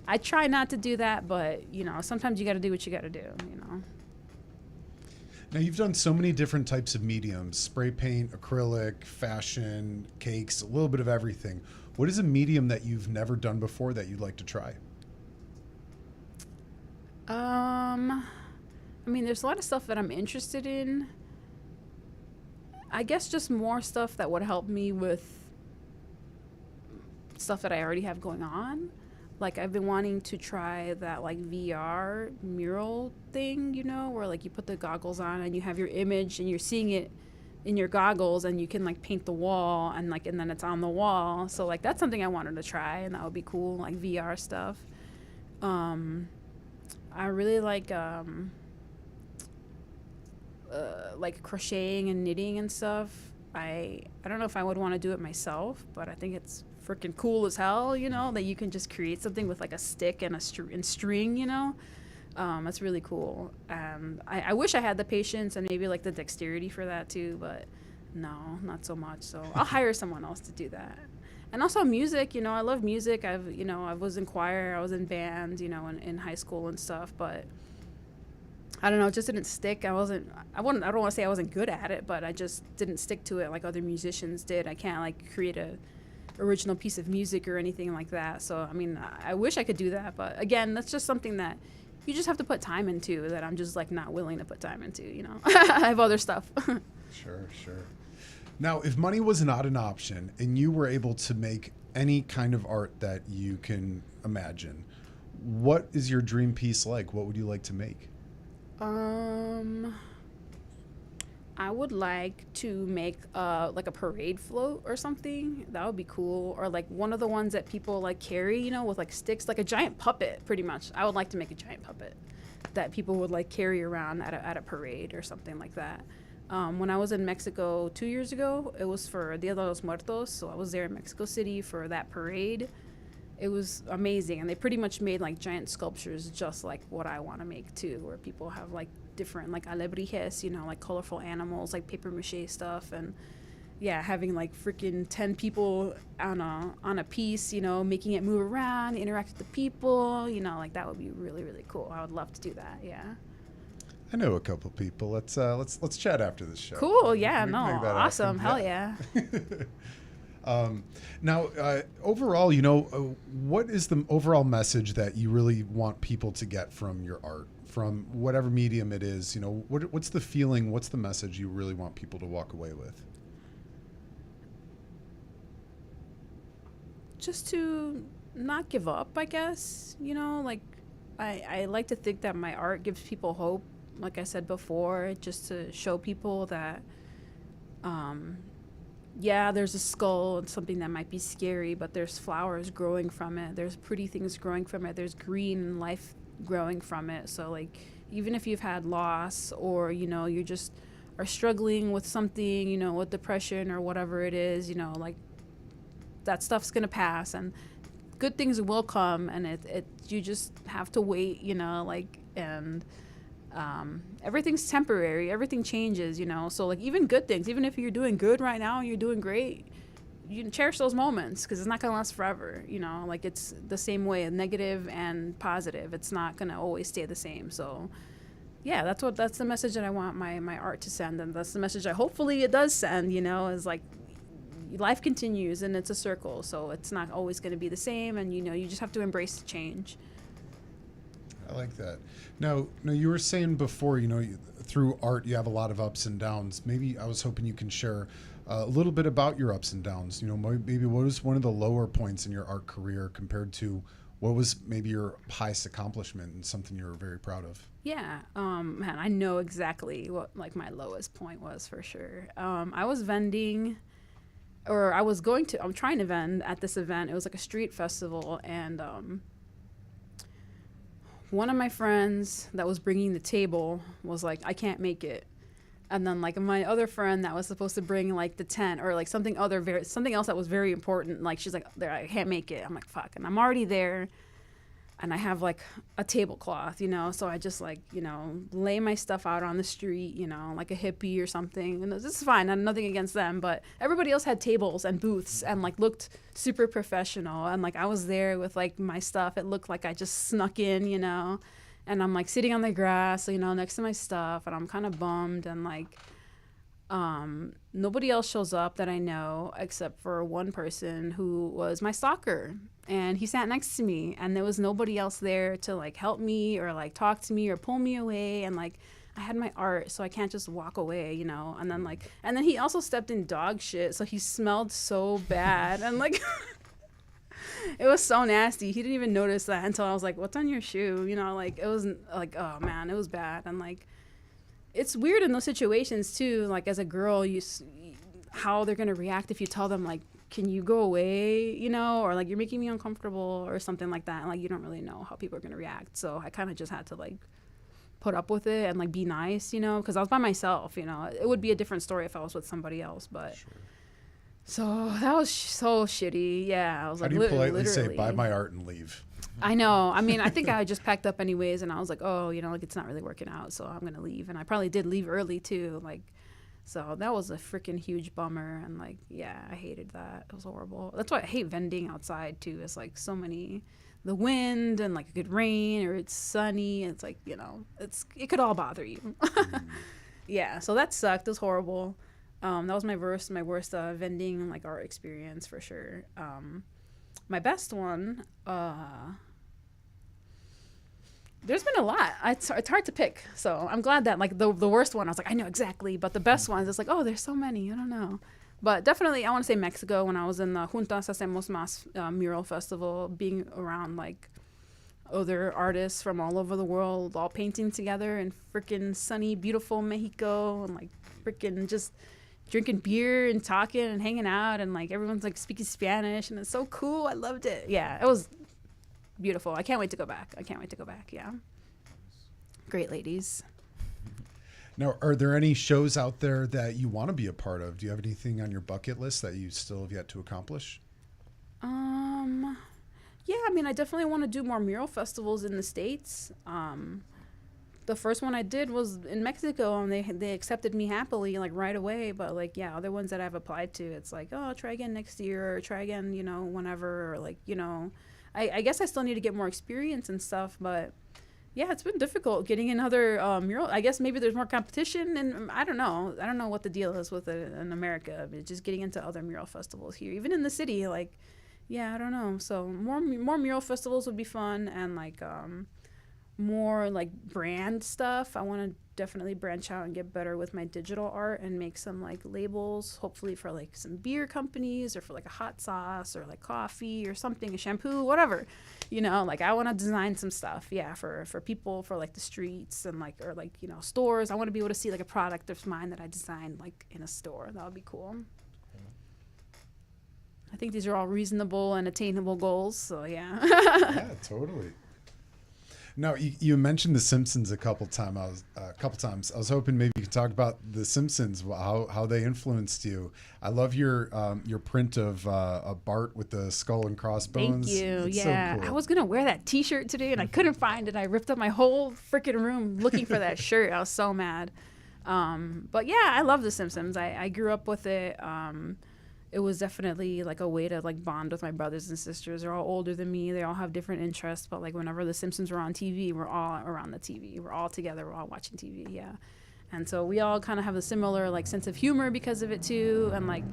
I try not to do that, but, you know, sometimes you got to do what you got to do, you know. Now, you've done so many different types of mediums: spray paint, acrylic, fashion, cakes, a little bit of everything. What is a medium that you've never done before that you'd like to try? I mean, there's a lot of stuff that I'm interested in. I guess just more stuff that would help me with stuff that I already have going on. Like I've been wanting to try that like VR mural thing, you know, where like you put the goggles on and you have your image and you're seeing it in your goggles and you can like paint the wall and then it's on the wall. So like that's something I wanted to try, and that would be cool, like VR stuff. I really like crocheting and knitting and stuff. I don't know if I would want to do it myself, but I think it's freaking cool as hell, you know, that you can just create something with like a stick and and string, you know. That's really cool. I wish I had the patience and maybe like the dexterity for that too, but no, not so much. So I'll hire someone else to do that. And also music, you know, I love music. I was in choir, I was in band, you know, in high school and stuff, but I don't know, it just didn't stick. I don't want to say I wasn't good at it, but I just didn't stick to it like other musicians did. I can't like create a original piece of music or anything like that. So, I mean, I wish I could do that, but again, that's just something that you just have to put time into that I'm just like not willing to put time into, you know. I have other stuff. Sure. Now, if money was not an option and you were able to make any kind of art that you can imagine, what is your dream piece like? What would you like to make? I would like to make like a parade float or something. That would be cool. Or like one of the ones that people like carry, you know, with like sticks, like a giant puppet, pretty much. I would like to make a giant puppet that people would like carry around at a parade or something like that. When I was in Mexico 2 years ago, it was for Dia de los Muertos, so I was there in Mexico City for that parade. It was amazing, and they pretty much made like giant sculptures just like what I want to make too, where people have like different like alebrijes, you know, like colorful animals, like paper mache stuff, and yeah, having like freaking 10 people on a piece, you know, making it move around, interact with the people, you know, like that would be really, really cool. I would love to do that. Yeah. I know a couple people. Let's chat after this show. Cool. Yeah. We No. can make that Awesome. happen. Hell yeah. Now, overall, what is the overall message that you really want people to get from your art, from whatever medium it is? What's the feeling? What's the message you really want people to walk away with? Just to not give up, I guess. Like I like to think that my art gives people hope. Like I said before, just to show people that, yeah, there's a skull and something that might be scary, but there's flowers growing from it. There's pretty things growing from it. There's green life growing from it. So, like, even if you've had loss or, you just are struggling with something, with depression or whatever it is, like, that stuff's going to pass and good things will come. And you just have to wait, and everything's temporary. Everything changes, so like even good things, even if you're doing good right now and you're doing great, you can cherish those moments because it's not going to last forever. Like it's the same way, negative and positive. It's not going to always stay the same. So yeah, that's the message that I want my art to send. And that's the message that hopefully it does send, is like life continues and it's a circle. So it's not always going to be the same. And, you just have to embrace the change. I like that. Now, you were saying before, through art, you have a lot of ups and downs. Maybe I was hoping you can share a little bit about your ups and downs. Maybe what was one of the lower points in your art career compared to what was maybe your highest accomplishment and something you were very proud of? Yeah. Man, I know exactly what like my lowest point was for sure. I was vending, or I'm trying to vend at this event. It was like a street festival, and one of my friends that was bringing the table was like, I can't make it. And then like my other friend that was supposed to bring like the tent or like something else that was very important, like she's like, there, I can't make it. I'm like, fuck. And I'm already there and I have like a tablecloth, so I just like, lay my stuff out on the street, like a hippie or something. And this is fine. I have nothing against them, but everybody else had tables and booths and like looked super professional. And like I was there with like my stuff. It looked like I just snuck in, and I'm like sitting on the grass, next to my stuff, and I'm kind of bummed. And like, nobody else shows up that I know except for one person who was my stalker. And he sat next to me, and there was nobody else there to like help me or like talk to me or pull me away. And like I had my art, so I can't just walk away, And then he also stepped in dog shit, so he smelled so bad, and like it was so nasty. He didn't even notice that until I was like, "What's on your shoe?" Like it was like, oh man, it was bad. And like it's weird in those situations too. Like as a girl, how they're gonna react if you tell them like, can you go away, or like you're making me uncomfortable or something like that. And like you don't really know how people are gonna react. So I kind of just had to like put up with it and like be nice, because I was by myself. It would be a different story if I was with somebody else, but sure. So that was so shitty. Yeah, I was like, how do you politely literally say buy my art and leave? I know. I mean, I think I just packed up anyways, and I was like, oh, like it's not really working out, so I'm gonna leave. And I probably did leave early too, like. So that was a freaking huge bummer. And like, yeah, I hated that. It was horrible. That's why I hate vending outside too. It's like so many, the wind and like it could rain or it's sunny. It's like, it could all bother you. Yeah. So that sucked. It was horrible. That was my worst vending like art experience for sure. My best one, there's been a lot. It's hard to pick. So I'm glad that like the worst one, I was like, I know exactly. But the best ones, it's like, oh, there's so many. I don't know. But definitely, I want to say Mexico when I was in the Juntas Hacemos Más mural festival, being around like other artists from all over the world, all painting together in freaking sunny, beautiful Mexico, and like freaking just drinking beer and talking and hanging out, and like everyone's like speaking Spanish, and it's so cool. I loved it. Yeah, it was beautiful. I can't wait to go back. Yeah. Great ladies. Now, are there any shows out there that you want to be a part of? Do you have anything on your bucket list that you still have yet to accomplish? Yeah, I mean, I definitely want to do more mural festivals in the States. The first one I did was in Mexico, and they accepted me happily, like right away. But like, yeah, other ones that I've applied to, it's like, oh, try again next year, or try again, whenever, or like, I guess I still need to get more experience and stuff, but Yeah, it's been difficult getting another mural. I guess maybe there's more competition, and I don't know. I don't know what the deal is with it in America. But just getting into other mural festivals here, even in the city. Like, yeah, I don't know. So more mural festivals would be fun, and like more like brand stuff. I want to definitely branch out and get better with my digital art and make some like labels, hopefully for like some beer companies or for like a hot sauce or like coffee or something, a shampoo, whatever. You know, like I want to design some stuff, yeah, for people, for like the streets and like, or like, you know, stores. I want to be able to see like a product of mine that I designed like in a store. That would be cool. I think these are all reasonable and attainable goals, so yeah. Yeah, totally. Now, you mentioned The Simpsons a couple times. I was hoping maybe you could talk about The Simpsons, how they influenced you. I love your print of a Bart with the skull and crossbones. Thank you. It's Yeah, so cool. I was gonna wear that T-shirt today and I couldn't find it. I ripped up my whole freaking room looking for that shirt. I was so mad. But yeah, I love The Simpsons. I grew up with it. It was definitely like a way to like bond with my brothers and sisters. They're all older than me. They all have different interests. But like whenever The Simpsons were on TV, we're all around the TV. We're all together. We're all watching TV. Yeah. And so we all kind of have a similar like sense of humor because of it too. And like,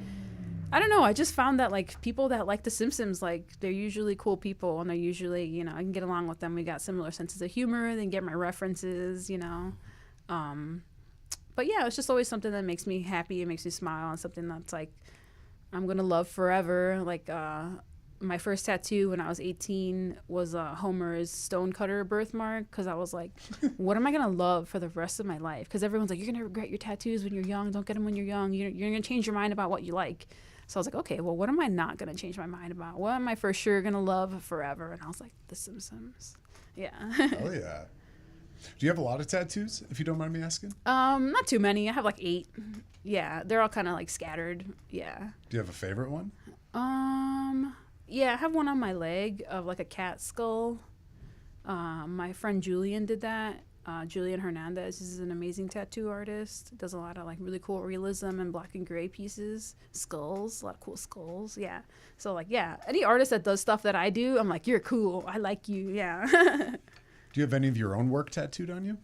I don't know. I just found that like people that like The Simpsons, like they're usually cool people and they're usually, you know, I can get along with them. We got similar senses of humor. They get my references, you know. But yeah, it's just always something that makes me happy. It makes me smile, and something that's like, I'm going to love forever. Like, my first tattoo when I was 18 was Homer's stonecutter birthmark, because I was like, what am I going to love for the rest of my life? Because everyone's like, you're going to regret your tattoos when you're young. Don't get them when you're young. You're going to change your mind about what you like. So I was like, okay, well, what am I not going to change my mind about? What am I for sure going to love forever? And I was like, The Simpsons. Yeah. Oh, yeah. Do you have a lot of tattoos, if you don't mind me asking? Not too many. I have like 8. Yeah, they're all kind of like scattered. Yeah. Do you have a favorite one? Yeah, I have one on my leg of like a cat skull. My friend Julian did that. Julian Hernandez is an amazing tattoo artist. Does a lot of like really cool realism and black and gray pieces, skulls, a lot of cool skulls. Yeah. So like, yeah, any artist that does stuff that I do, I'm like, you're cool. I like you. Yeah. Do you have any of your own work tattooed on you?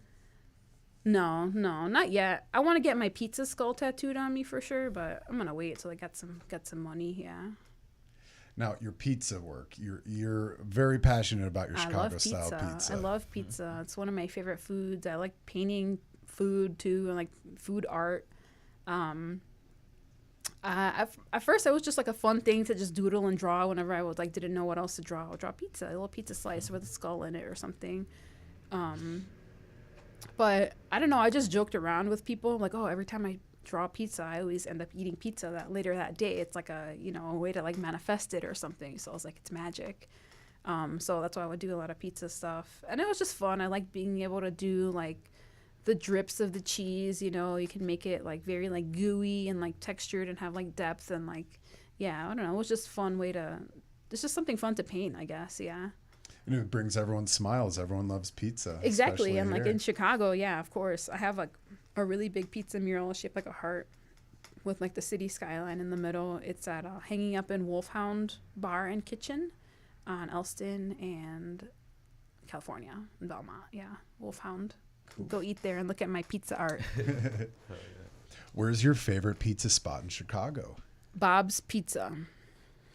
No, not yet. I want to get my pizza skull tattooed on me for sure, but I'm gonna wait till I got some money. Yeah. Now, your pizza work, you're very passionate about your I Chicago love style pizza. pizza. I love pizza. It's one of my favorite foods. I like painting food too, and like food art. At first, it was just like a fun thing to just doodle and draw whenever I was like didn't know what else to draw. I would draw pizza, a little pizza slice with a skull in it or something. But I don't know. I just joked around with people like, oh, every time I draw pizza, I always end up eating pizza that later that day. It's like a, you know, a way to like manifest it or something. So I was like, it's magic. So that's why I would do a lot of pizza stuff. And it was just fun. I like being able to do like the drips of the cheese, you know, you can make it like very like gooey and like textured and have like depth and like, yeah, I don't know. It was just fun way to, it's just something fun to paint, I guess. Yeah. And it brings everyone smiles. Everyone loves pizza. Exactly. And like here. in Chicago, yeah, of course. I have like a really big pizza mural shaped like a heart with like the city skyline in the middle. It's at hanging up in Wolfhound Bar and Kitchen on Elston and California in Belmont. Yeah, Wolfhound. Cool. Go eat there and look at my pizza art. Where's your favorite pizza spot in Chicago? Bob's Pizza.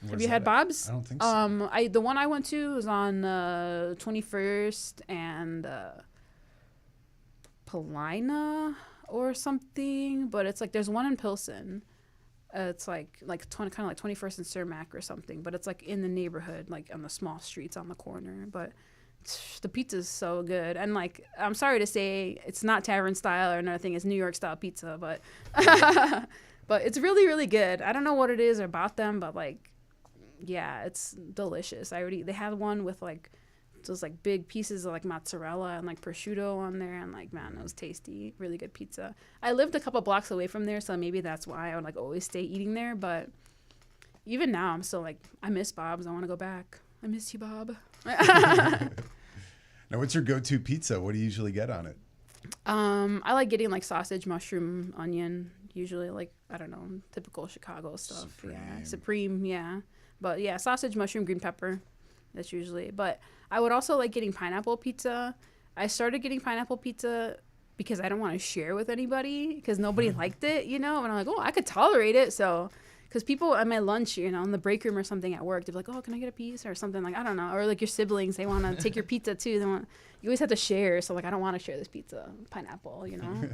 Where's Have you that had at? Bob's? I don't think so. The one I went to was on 21st and Paulina or something, but it's like there's one in Pilsen. It's like 20, kind of like 21st and Cermak or something, but it's like in the neighborhood, like on the small streets on the corner. But the pizza's so good, and like I'm sorry to say, it's not tavern style or another thing. It's New York style pizza, but but it's really really good. I don't know what it is about them, but like. Yeah, it's delicious. They had one with like those like big pieces of like mozzarella and like prosciutto on there, and like man, it was tasty. Really good pizza. I lived a couple blocks away from there, so maybe that's why I would like always stay eating there. But even now, I'm still like, I miss Bob's. I want to go back. I miss you, Bob. Now, what's your go-to pizza? What do you usually get on it? I like getting like sausage, mushroom, onion. Usually like, I don't know, typical Chicago stuff. Supreme. Yeah, Supreme. Yeah. But yeah, sausage, mushroom, green pepper. That's usually. But I would also like getting pineapple pizza. I started getting pineapple pizza because I don't want to share with anybody because nobody liked it, you know? And I'm like, oh, I could tolerate it. So, because people at my lunch, you know, in the break room or something at work, they're like, oh, can I get a piece or something? Like, I don't know. Or like your siblings, they want to take your pizza too. You always have to share. So like, I don't want to share this pizza, pineapple, you know?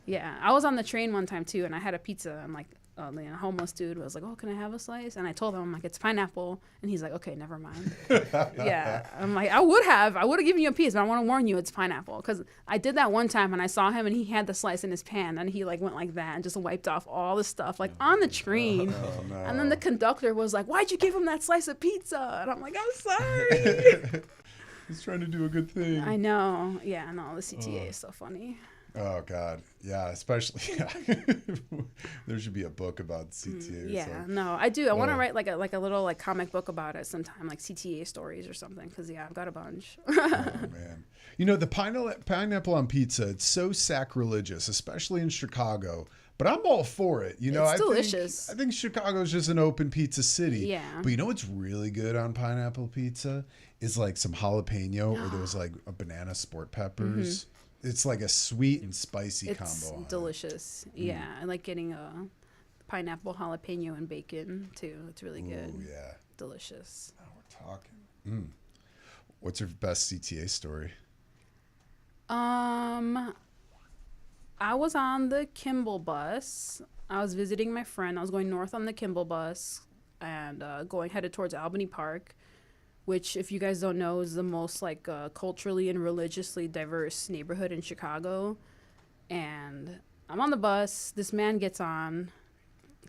Yeah. I was on the train one time too, and I had a pizza, and like, a homeless dude was like, oh, can I have a slice? And I told him, I'm like, it's pineapple. And he's like, okay, never mind. Yeah. I'm like, I would have given you a piece, but I want to warn you, it's pineapple. Because I did that one time, and I saw him, and he had the slice in his pan, and he like went like that and just wiped off all the stuff like on the train. Oh, no. And then the conductor was like, why'd you give him that slice of pizza? And I'm like, I'm sorry. He's trying to do a good thing. I know. Yeah, no, the CTA is so funny. Oh God, yeah, especially there should be a book about CTA. Yeah, so. no, I do. I want to write like a little like comic book about it sometime, like CTA stories or something. Because yeah, I've got a bunch. Oh man, you know the pineapple on pizza. It's so sacrilegious, especially in Chicago. But I'm all for it. You know, It's delicious. I think Chicago's just an open pizza city. Yeah. But you know what's really good on pineapple pizza is like some jalapeno or those like a banana sport peppers. It's like a sweet and spicy combo. It's delicious. Yeah, I like getting a pineapple, jalapeno, and bacon too. It's really good. Oh yeah, Delicious. now we're talking. What's your best CTA story? I was on the Kimball bus. I was visiting my friend. I was going north on the Kimball bus and headed towards Albany Park, which, if you guys don't know, is the most like culturally and religiously diverse neighborhood in Chicago. And I'm on the bus. This man gets on.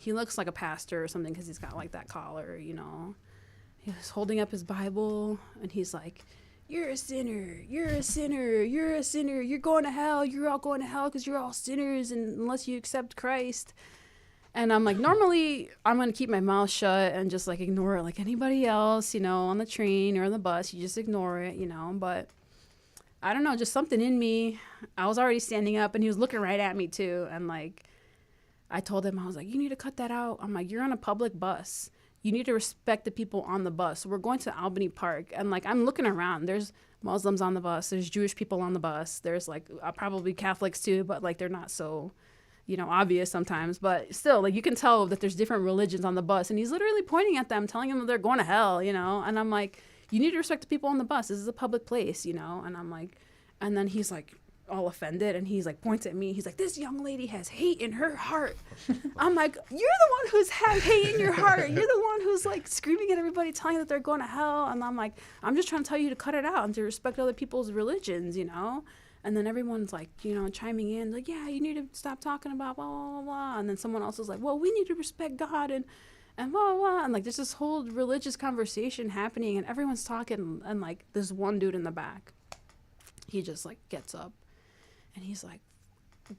He looks like a pastor or something because he's got like that collar, you know. He's holding up his Bible and he's like, you're a sinner, you're a sinner, you're a sinner, you're going to hell, you're all going to hell because you're all sinners and unless you accept Christ. And I'm like, normally I'm going to keep my mouth shut and just like ignore it like anybody else, you know, on the train or on the bus. You just ignore it, you know. But I don't know, just something in me. I was already standing up and he was looking right at me too. And like, I told him, I was like, you need to cut that out. I'm like, you're on a public bus. You need to respect the people on the bus. We're going to Albany Park. And like, I'm looking around. There's Muslims on the bus. There's Jewish people on the bus. There's like probably Catholics too, but like they're not so, you know, obvious sometimes. But still, like you can tell that there's different religions on the bus. And he's literally pointing at them, telling them that they're going to hell, you know. And I'm like, you need to respect the people on the bus. This is a public place, you know. And I'm like, and then he's like all offended and he's like points at me. He's like, this young lady has hate in her heart. I'm like, you're the one who's have hate in your heart. You're the one who's like screaming at everybody, telling that they're going to hell. And I'm like, I'm just trying to tell you to cut it out and to respect other people's religions, you know. And then everyone's like, you know, chiming in like, yeah, you need to stop talking about blah blah blah blah. And then someone else is like, well, we need to respect God and blah blah blah. And like there's this whole religious conversation happening and everyone's talking and like this one dude in the back, he just like gets up and he's like,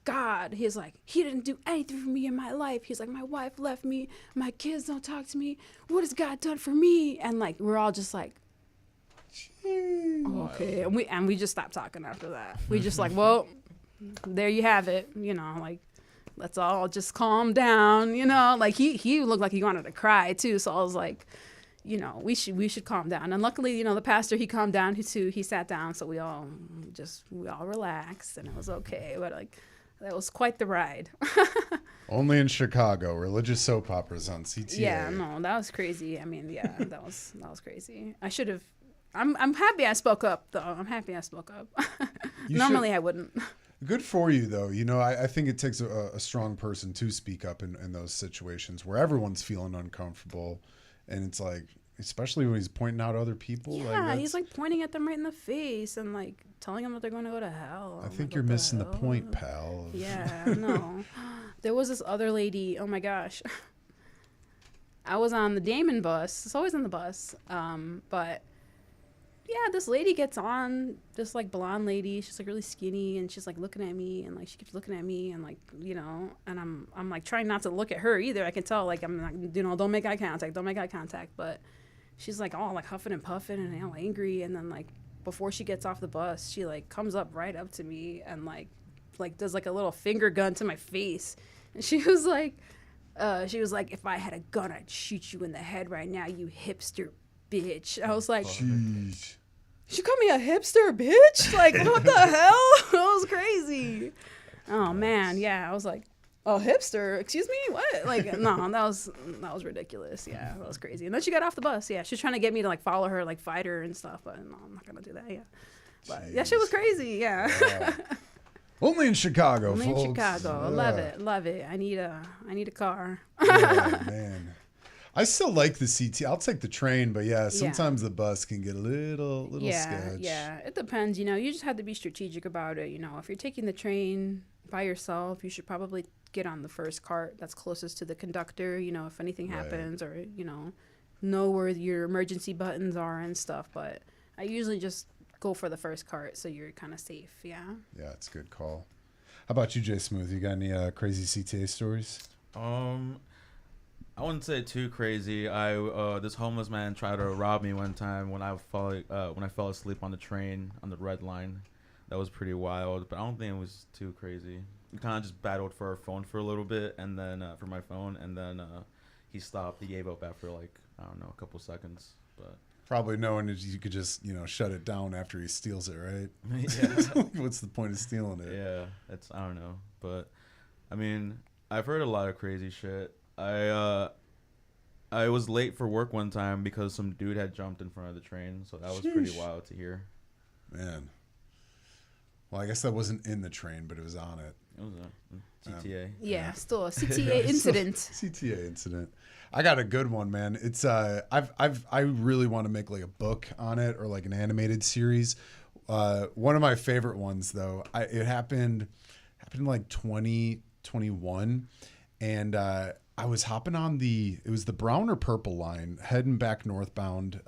God, he's like, he didn't do anything for me in my life. He's like, my wife left me, my kids don't talk to me, what has God done for me? And like we're all just like, okay. And we just stopped talking after that. We just like, well, there you have it, you know, like let's all just calm down, you know. Like he looked like he wanted to cry too, so I was like, you know, we should calm down. And luckily, you know, the pastor, he calmed down too. He sat down, so we all relaxed and it was okay. But like that was quite the ride. Only in Chicago, religious soap operas on CTA. Yeah, no, that was crazy. I mean, yeah, that was crazy. I should have. I'm happy I spoke up though. I'm happy I spoke up. Normally I wouldn't. Good for you though. You know, I think it takes a strong person to speak up in those situations where everyone's feeling uncomfortable. And it's like, especially when he's pointing out other people. Yeah, like he's like pointing at them right in the face and like telling them that they're going to go to hell. I think you're missing the point, pal. Yeah, no. There was this other lady. Oh my gosh. I was on the Damon bus. It's always on the bus. But yeah, this lady gets on, this like blonde lady. She's like really skinny and she's like looking at me and like she keeps looking at me and like, you know, and I'm like trying not to look at her either. I can tell like I'm not, you know, don't make eye contact. But she's like all like huffing and puffing and all angry. And then like before she gets off the bus, she like comes up right up to me and like does like a little finger gun to my face. And she was like, if I had a gun, I'd shoot you in the head right now, you hipster bitch. I was like, Jeez. She called me a hipster, bitch. Like, what the hell? That was crazy. Oh man, yeah. I was like, a hipster? Excuse me? What? Like, no, that was ridiculous. Yeah, that was crazy. And then she got off the bus. Yeah, she was trying to get me to like follow her, like fight her and stuff. But no, I'm not gonna do that. Yeah, but yeah, shit was crazy. Yeah. Wow. Only in Chicago, Only folks. in Chicago. Yeah. Love it. I need a car. Yeah, man. I still like the CT. I'll take the train, but yeah, sometimes the bus can get a little sketch. Yeah, it depends. You know, you just have to be strategic about it. You know, if you're taking the train by yourself, you should probably get on the first cart that's closest to the conductor. You know, if anything happens, or you know where your emergency buttons are and stuff. But I usually just go for the first cart, so you're kind of safe. Yeah. Yeah, it's a good call. How about you, Jay Smooth? You got any crazy CTA stories? I wouldn't say too crazy. This homeless man tried to rob me one time when I fell asleep on the train on the red line. That was pretty wild, but I don't think it was too crazy. We kind of just battled for our phone for a little bit, and then for my phone, and then he stopped. He gave up after like I don't know, a couple seconds, but. Probably knowing that you could just, shut it down after he steals it, right? Yeah. What's the point of stealing it? Yeah, I don't know, but I mean, I've heard a lot of crazy shit. I was late for work one time because some dude had jumped in front of the train, so that was pretty wild to hear. Man. Well, I guess that wasn't in the train, but it was on it. It was a CTA. Yeah, still a CTA incident. CTA incident. I got a good one, man. It's I really want to make like a book on it or like an animated series. One of my favorite ones though, it happened like 2021, and I was hopping on it was the brown or purple line heading back northbound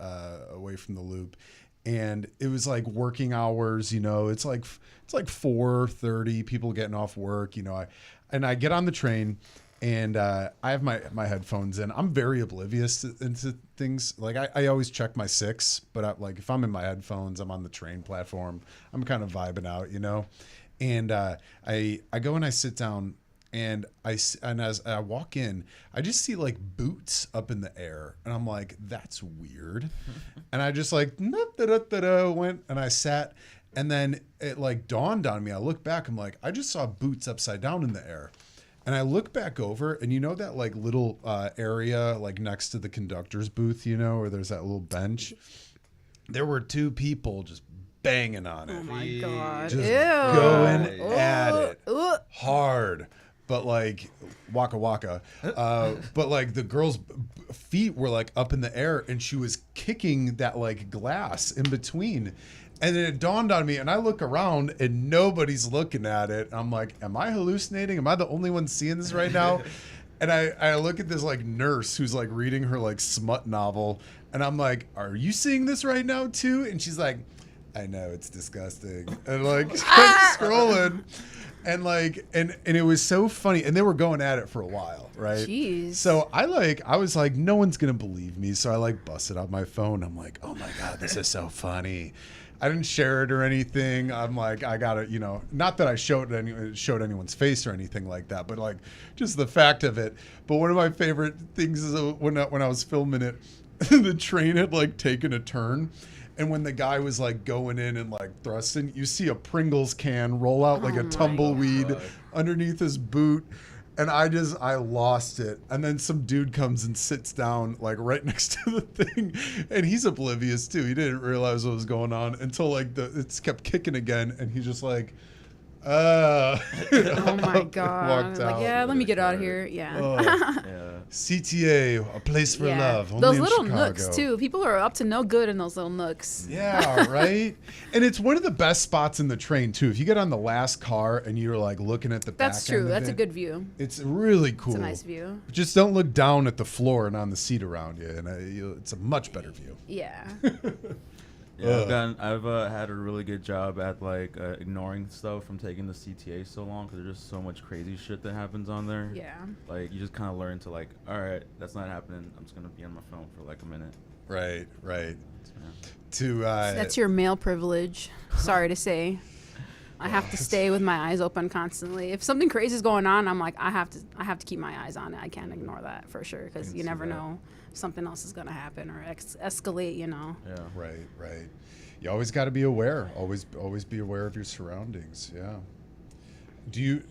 away from the loop. And it was like working hours, it's like 4:30, people getting off work, I get on the train and I have my headphones in. I'm very oblivious into things. Like I always check my 6, but like if I'm in my headphones, I'm on the train platform, I'm kind of vibing out, and I go and I sit down. And as I walk in, I just see like boots up in the air, and I'm like, "That's weird." And I just like went and I sat, and then it like dawned on me. I look back, I'm like, I just saw boots upside down in the air, and I look back over, and that like little area like next to the conductor's booth, where there's that little bench. There were 2 people just banging on it. Oh my god! Just Ew. going at it hard. But like waka waka, but like the girl's feet were like up in the air, and she was kicking that like glass in between, and then it dawned on me, and I look around and nobody's looking at it. I'm like, am I hallucinating? Am I the only one seeing this right now? And I look at this like nurse who's like reading her like smut novel, and I'm like, are you seeing this right now too? And she's like, I know, it's disgusting, and like scrolling. And like, and it was so funny, and they were going at it for a while, right? Jeez. So I was like, no one's gonna believe me, so I like busted out my phone. I'm like, oh my god, this is so funny. I didn't share it or anything. I'm like, I gotta, not that I showed anyone's face or anything like that, but like just the fact of it. But one of my favorite things is when I was filming it, the train had like taken a turn. And when the guy was like going in and like thrusting, you see a Pringles can roll out like a tumbleweed underneath his boot. And I lost it. And then some dude comes and sits down like right next to the thing. And he's oblivious too. He didn't realize what was going on until like it's kept kicking again. And he's just like, oh my god! Walked like, out. yeah, let me get out of here. Yeah. Yeah. CTA, a place for love. Only those in little Chicago. nooks too. People are up to no good in those little nooks. Yeah, right. And it's one of the best spots in the train too. If you get on the last car and you're like looking at the back That's true. end of That's a it, good view. It's really cool. It's a nice view. Just don't look down at the floor and on the seat around you, and it's a much better view. Yeah. Yeah, I've had a really good job at like ignoring stuff from taking the CTA so long because there's just so much crazy shit that happens on there. Yeah. Like you just kind of learn to like, all right, that's not happening. I'm just gonna be on my phone for like a minute. Right. Yeah. To That's your male privilege. Sorry to say. I have to stay with my eyes open constantly. If something crazy is going on, I'm like, I have to keep my eyes on it. I can't ignore that for sure, because you never know if something else is gonna happen or escalate. You know. Yeah. Right. You always got to be aware. Always be aware of your surroundings. Yeah. Do you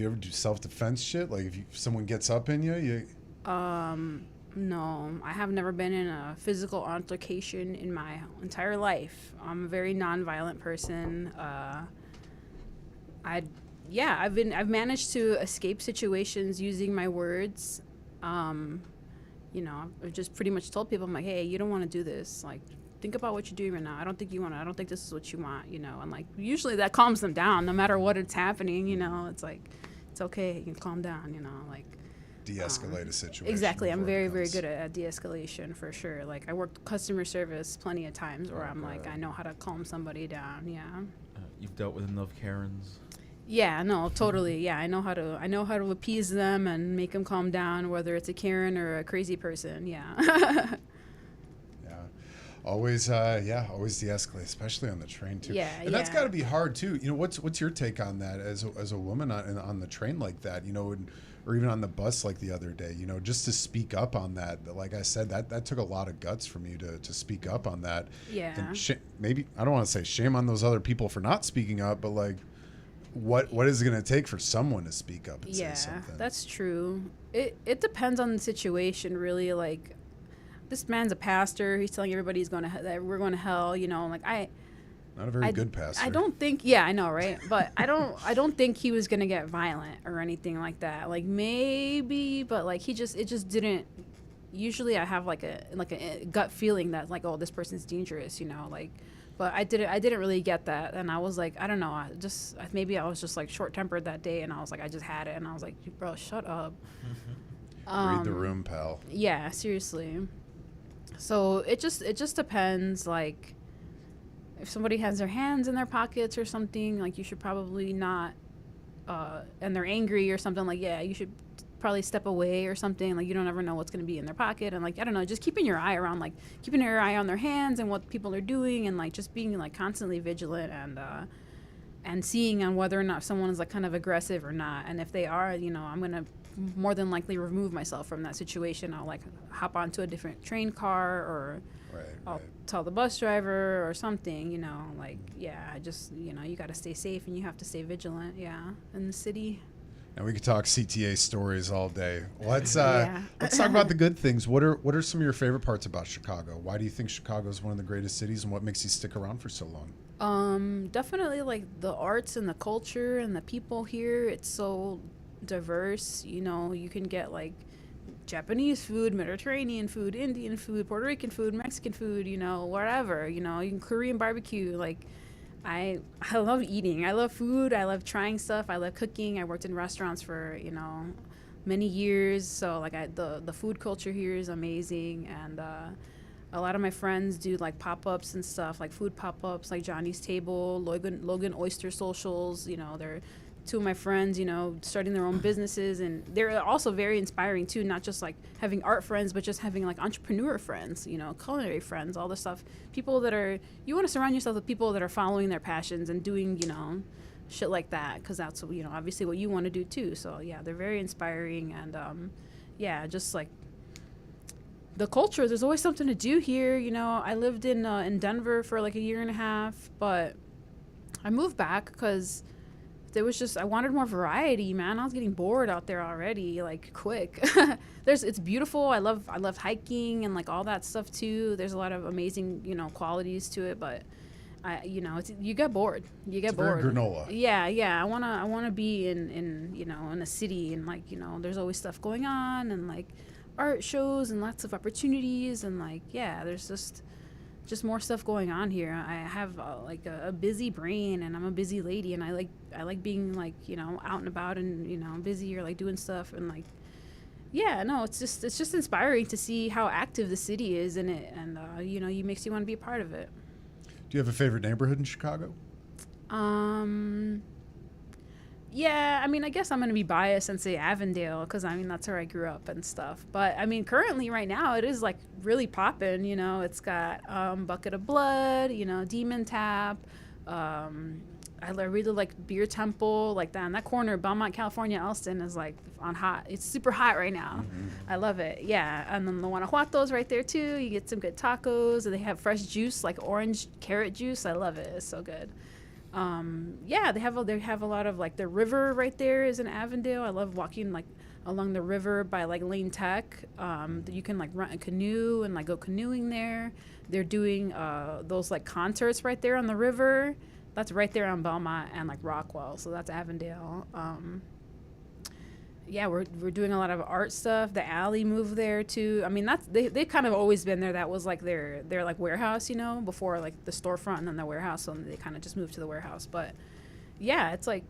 ever do self-defense shit? Like if someone gets up in you? No, I have never been in a physical altercation in my entire life. I'm a very non-violent person. I've managed to escape situations using my words. You know, I've just pretty much told people, I'm like, hey, you don't want to do this. Like, think about what you're doing right now. I don't think you want to. I don't think this is what you want. You know, and like usually that calms them down, no matter what it's happening. You know, it's like, it's okay. You can calm down. You know, like. De-escalate a situation. Exactly. I'm very good at de-escalation for sure. Like I worked customer service plenty of times where I'm like, I know how to calm somebody down. Yeah. You've dealt with enough Karens. Yeah, no, totally. Yeah, I know how to appease them and make them calm down, whether it's a Karen or a crazy person. Yeah. Always de-escalate, especially on the train too. Yeah, and that's got to be hard too. You know, what's your take on that as a woman on the train like that? You know, or even on the bus like the other day. You know, just to speak up on that. Like I said, that took a lot of guts from you to speak up on that. Yeah. And maybe I don't want to say shame on those other people for not speaking up, but like, what is it going to take for someone to speak up and say something? Yeah, that's true. It depends on the situation, really. Like. This man's a pastor. He's telling everybody that we're going to hell. You know, like not a very good pastor. I don't think. Yeah, I know, right? But I don't think he was gonna get violent or anything like that. Like maybe, but like it just didn't. Usually, I have like a gut feeling that like, oh, this person's dangerous. You know, like. But I didn't really get that, and I was like, I don't know. Maybe I was just like short tempered that day, and I was like, I just had it, and I was like, bro, shut up. Read the room, pal. Yeah, seriously. So it just depends. Like, if somebody has their hands in their pockets or something, like you should probably not. And they're angry or something, like you should probably step away or something. Like you don't ever know what's going to be in their pocket, and like I don't know, just keeping your eye around, like keeping your eye on their hands and what people are doing, and like just being like constantly vigilant and seeing on whether or not someone is like kind of aggressive or not. And if they are, you know, I'm gonna more than likely remove myself from that situation. I'll like hop onto a different train car, or I'll tell the bus driver or something, you know, like, I just, you know, you got to stay safe and you have to stay vigilant. In the city. And we could talk CTA stories all day. Let's talk about the good things. What are some of your favorite parts about Chicago? Why do you think Chicago is one of the greatest cities, and what makes you stick around for so long? Definitely like the arts and the culture and the people here. It's so diverse. You know, you can get like Japanese food, Mediterranean food, Indian food, Puerto Rican food, Mexican food, you know, whatever, you know, you can Korean barbecue. Like I love eating. I love food. I love trying stuff. I love cooking. I worked in restaurants for, you know, many years. So like the food culture here is amazing. And a lot of my friends do like pop-ups and stuff, like food pop-ups, like Johnny's Table, Logan Oyster Socials. You know, they're two of my friends, you know, starting their own businesses, and they're also very inspiring too, not just like having art friends, but just having like entrepreneur friends, you know, culinary friends, all this stuff. People that you want to surround yourself with people that are following their passions and doing, you know, shit like that, because that's, you know, obviously what you want to do too. So yeah, they're very inspiring. And just like the culture, there's always something to do here. You know, I lived in Denver for like a year and a half, but I moved back because I wanted more variety, man. I was getting bored out there already, like quick. It's beautiful. I love hiking and like all that stuff too. There's a lot of amazing, you know, qualities to it, but you get bored. It's bored. Very granola. Yeah. I wanna be in you know, in a city, and like, you know, there's always stuff going on, and like art shows and lots of opportunities, and like there's just more stuff going on here. I have like a busy brain, and I'm a busy lady, and I like being like, you know, out and about, and, you know, busy, or like doing stuff, and like it's just inspiring to see how active the city is in it, and you know, it makes you want to be a part of it. Do you have a favorite neighborhood in Chicago? Yeah, I mean, I guess I'm going to be biased and say Avondale, because, I mean, that's where I grew up and stuff. But, I mean, currently, right now, it is, like, really popping, you know. It's got Bucket of Blood, you know, Demon Tap, I really like Beer Temple, like that in that corner, Belmont, California, Elston is like on hot. It's super hot right now. I love it. Yeah, and then the Guanajuato's right there too. You get some good tacos, and they have fresh juice like orange carrot juice. I love it. It's so good. Yeah, they have a lot of like the river right there is in Avondale. I love walking like along the river by like Lane Tech. You can like rent a canoe and like go canoeing there. They're doing those like concerts right there on the river. That's right there on Belmont and like Rockwell, so that's Avondale. Yeah, we're doing a lot of art stuff. The alley moved there too. I mean, they've kind of always been there. That was like their like warehouse, you know, before like the storefront and then the warehouse. So they kind of just moved to the warehouse. But yeah, it's like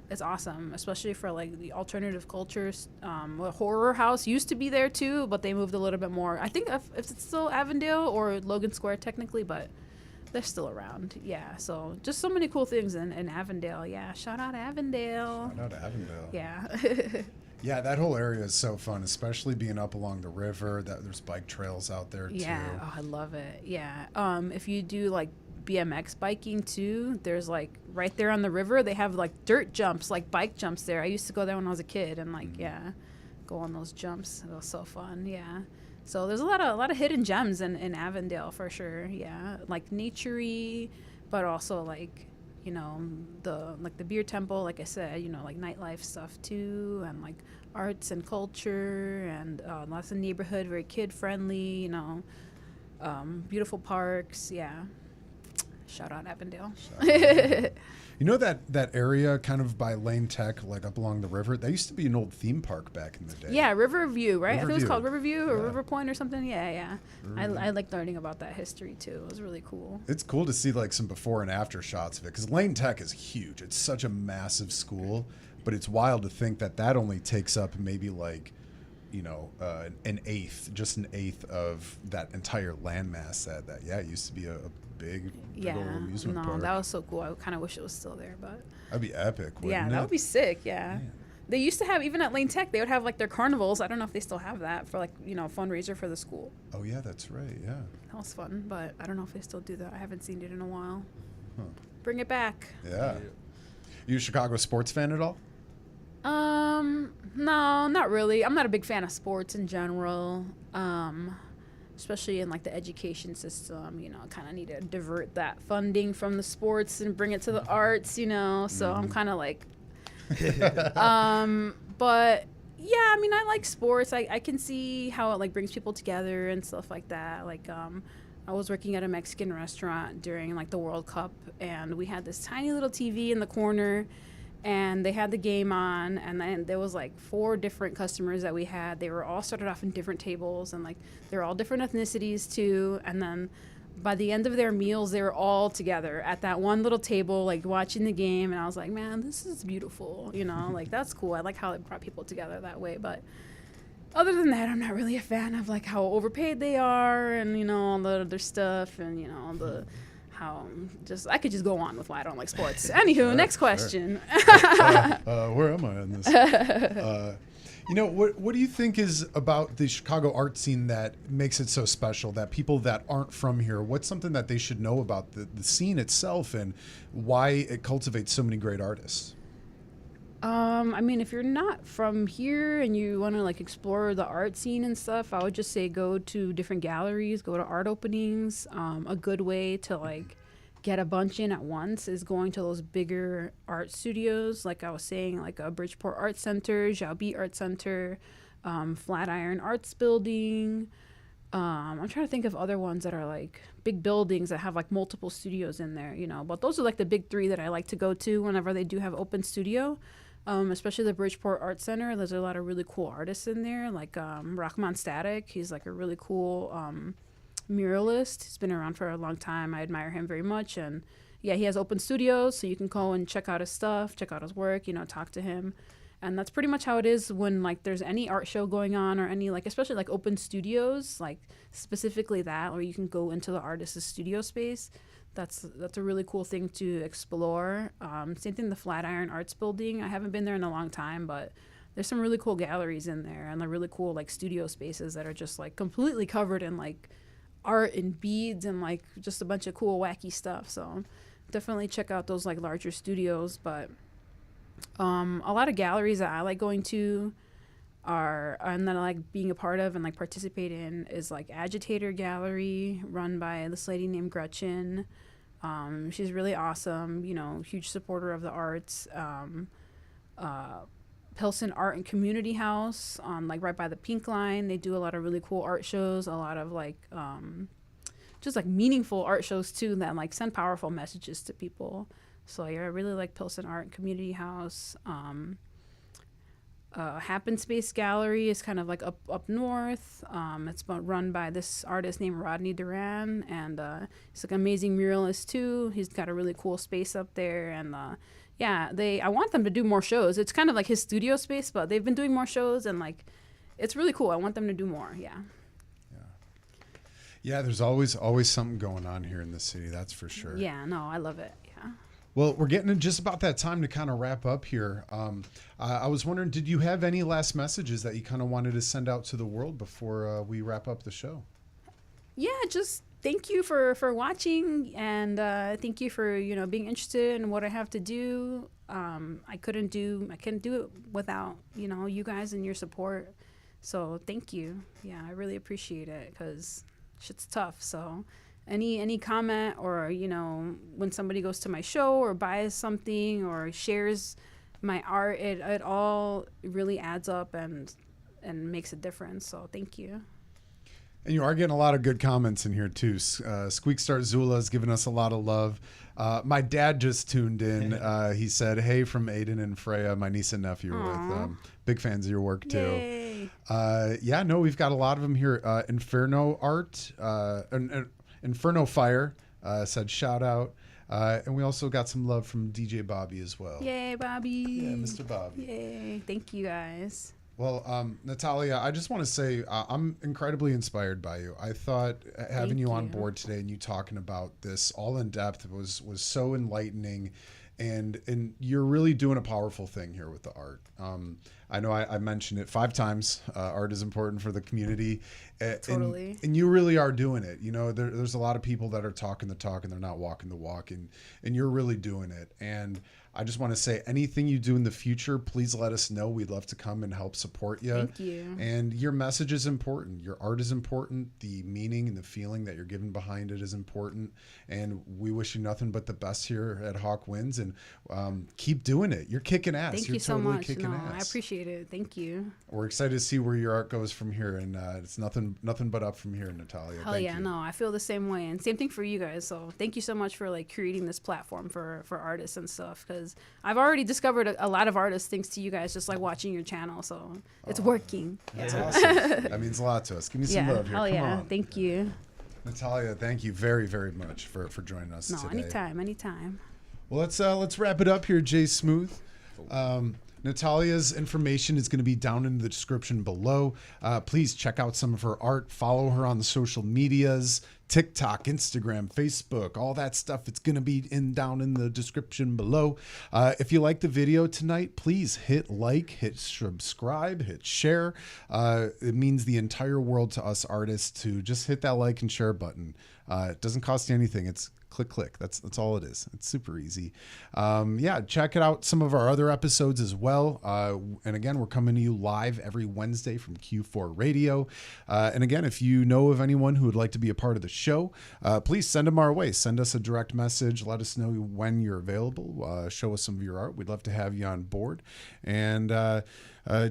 it's awesome, especially for like the alternative cultures. The horror house used to be there too, but they moved a little bit more. I think if it's still Avondale or Logan Square technically, but they're still around. Yeah, so just so many cool things in Avondale. Yeah, shout out Avondale. Shout out Avondale. Yeah. Yeah, that whole area is so fun, especially being up along the river. That there's bike trails out there too. Yeah, oh, I love it. Yeah. If you do like BMX biking too, there's like right there on the river, they have like dirt jumps, like bike jumps there. I used to go there when I was a kid and like go on those jumps. It was so fun. Yeah. So there's a lot of hidden gems in Avondale for sure. Yeah, like naturey, but also like, you know, the Beer Temple, like I said, you know, like nightlife stuff too, and like arts and culture, and lots of neighborhood, very kid friendly. You know, beautiful parks. Yeah, shout out Avondale. You know that area kind of by Lane Tech, like up along the river, that used to be an old theme park back in the day. Yeah, Riverview, right? I think it was called Riverview or Yeah. River Point or something. Yeah. I like learning about that history too. It was really cool. It's cool to see like some before and after shots of it, because Lane Tech is huge. It's such a massive school, but it's wild to think that only takes up maybe like, you know, an eighth of that entire landmass. That used to be a big old amusement park. That was so cool. I kind of wish it was still there, but That'd be epic, wouldn't yeah, it? that would be sick. Yeah. They used to have, even at Lane Tech, they would have like their carnivals. I don't know if they still have that for like, you know, fundraiser for the school. Oh yeah, that's right. Yeah. That was fun, but I don't know if they still do that. I haven't seen it in a while. Huh. Bring it back. Yeah. You a Chicago sports fan at all? No, not really. I'm not a big fan of sports in general. Especially in like the education system, you know, kind of need to divert that funding from the sports and bring it to the arts, you know. So I'm kind of like, but yeah, I mean, I like sports. I can see how it like brings people together and stuff like that. Like, I was working at a Mexican restaurant during like the World Cup, and we had this tiny little TV in the corner, and they had the game on, and then there was like 4 different customers that we had. They were all started off in different tables, and like they're all different ethnicities too. And then by the end of their meals, they were all together at that one little table, like watching the game. And I was like, man, this is beautiful, you know, like that's cool. I like how it brought people together that way. But other than that, I'm not really a fan of like how overpaid they are, and you know, all the other stuff, and you know, the how just I could just go on with why I don't like sports. Anywho, next question. Where am I on this? You know, what do you think is about the Chicago art scene that makes it so special, that people that aren't from here, what's something that they should know about the scene itself and why it cultivates so many great artists? I mean, if you're not from here and you want to like explore the art scene and stuff, I would just say go to different galleries, go to art openings. A good way to like get a bunch in at once is going to those bigger art studios. Like I was saying, like a Bridgeport Art Center, Xiaobi Art Center, Flatiron Arts Building. I'm trying to think of other ones that are like big buildings that have like multiple studios in there, you know, but those are like the big 3 that I like to go to whenever they do have open studio. Especially the Bridgeport Art Center. There's a lot of really cool artists in there, like Rahman Static. He's like a really cool muralist. He's been around for a long time. I admire him very much. And yeah, he has open studios, so you can go and check out his stuff, check out his work, you know, talk to him. And that's pretty much how it is when like there's any art show going on, or any like, especially like open studios, like specifically that, where you can go into the artist's studio space. That's a really cool thing to explore. Same thing, the Flatiron Arts Building. I haven't been there in a long time, but there's some really cool galleries in there, and the really cool like studio spaces that are just like completely covered in like art and beads and like just a bunch of cool wacky stuff. So definitely check out those like larger studios. But a lot of galleries that I like going to are and that I like being a part of and like participate in is like Agitator Gallery, run by this lady named Gretchen. She's really awesome, you know, huge supporter of the arts. Pilsen Art and Community House on like right by the Pink Line. They do a lot of really cool art shows, a lot of like just like meaningful art shows too that like send powerful messages to people. So yeah, I really like Pilsen Art and Community House. Happen Space Gallery is kind of like up north. It's run by this artist named Rodney Duran, and he's like an amazing muralist too. He's got a really cool space up there, and yeah, I want them to do more shows. It's kind of like his studio space, but they've been doing more shows, and like it's really cool. I want them to do more. Yeah, there's always something going on here in the city, that's for sure. Yeah, no, I love it. Yeah. Well, we're getting to just about that time to kind of wrap up here. I was wondering, did you have any last messages that you kind of wanted to send out to the world before we wrap up the show? Yeah, just thank you for watching, and thank you for, you know, being interested in what I have to do. I couldn't do it without, you know, you guys and your support. So thank you. Yeah, I really appreciate it because shit's tough. So any comment, or, you know, when somebody goes to my show or buys something or shares my art, it all really adds up and makes a difference. So thank you. And you are getting a lot of good comments in here too. Squeak Start Zula is giving us a lot of love. My dad just tuned in. He said, "Hey, from Aiden and Freya, my niece and nephew are with. Big fans of your work too." Yay. Yeah, no, we've got a lot of them here. Inferno Art, Inferno Fire said shout out. And we also got some love from DJ Bobby as well. Yay, Bobby. Yeah, Mr. Bobby. Yay. Thank you guys. Well, Natalia, I just want to say I'm incredibly inspired by you. I thought having you on board today and you talking about this all in depth was so enlightening, and you're really doing a powerful thing here with the art. I know I mentioned it 5 times. Art is important for the community. Totally. And you really are doing it. You know, there's a lot of people that are talking the talk and they're not walking the walk, and you're really doing it. And I just want to say, anything you do in the future, please let us know. We'd love to come and help support you. Thank you. And your message is important. Your art is important. The meaning and the feeling that you're giving behind it is important. And we wish you nothing but the best here at Hawk Winds. And keep doing it. You're kicking ass. Thank you're you so totally much. kicking No, ass. I appreciate it. Thank you. We're excited to see where your art goes from here. And it's nothing but up from here, Natalia. Hell Thank yeah, you. no, I feel the same way, and same thing for you guys. So thank you so much for like creating this platform for artists and stuff, because I've already discovered a lot of artists thanks to you guys, just like watching your channel. So it's working. That's awesome. That means a lot to us. Give me some love here. Hell Come yeah, on. thank you. Natalia, thank you very, very much for joining us No, today. anytime. Well, let's wrap it up here, Jay Smooth. Natalia's information is going to be down in the description below. Please check out some of her art. Follow her on the social medias, TikTok, Instagram, Facebook, all that stuff. It's going to be down in the description below. If you like the video tonight, please hit like, hit subscribe, hit share. It means the entire world to us artists to just hit that like and share button. It doesn't cost you anything. It's click. That's all it is. It's super easy. Yeah, check it out. Some of our other episodes as well. And again, we're coming to you live every Wednesday from Q4 Radio. And again, if you know of anyone who would like to be a part of the show, please send them our way. Send us a direct message. Let us know when you're available. Show us some of your art. We'd love to have you on board. And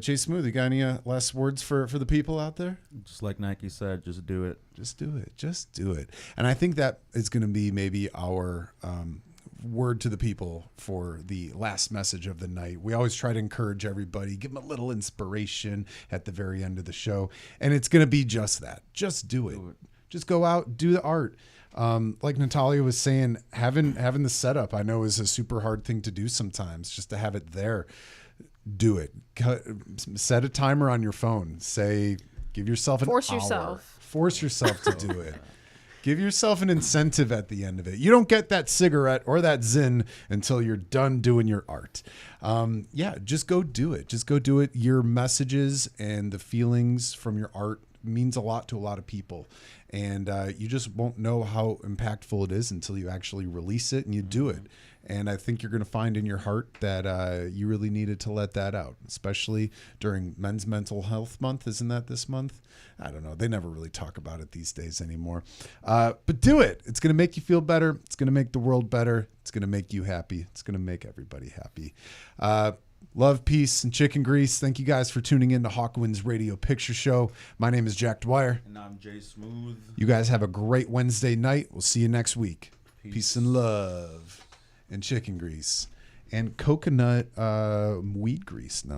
Jay Smooth, you got any last words for the people out there? Just like Nike said, just do it. Just do it. Just do it. And I think that is going to be maybe our word to the people for the last message of the night. We always try to encourage everybody, give them a little inspiration at the very end of the show. And it's going to be just that. Just do it. Just go out, do the art. Like Natalia was saying, having the setup, I know, is a super hard thing to do sometimes, just to have it there. Do it. Set a timer on your phone. Say, give yourself an hour. Force yourself to do it. Give yourself an incentive at the end of it. You don't get that cigarette or that Zyn until you're done doing your art. Yeah, just go do it. Just go do it. Your messages and the feelings from your art means a lot to a lot of people. And you just won't know how impactful it is until you actually release it and you do it. And I think you're going to find in your heart that you really needed to let that out, especially during Men's Mental Health Month. Isn't that this month? I don't know. They never really talk about it these days anymore. But do it. It's going to make you feel better. It's going to make the world better. It's going to make you happy. It's going to make everybody happy. Love, peace, and chicken grease. Thank you guys for tuning in to Hawkwind's Radio Picture Show. My name is Jack Dwyer. And I'm Jay Smooth. You guys have a great Wednesday night. We'll see you next week. Peace and love. And chicken grease. And coconut weed grease. No.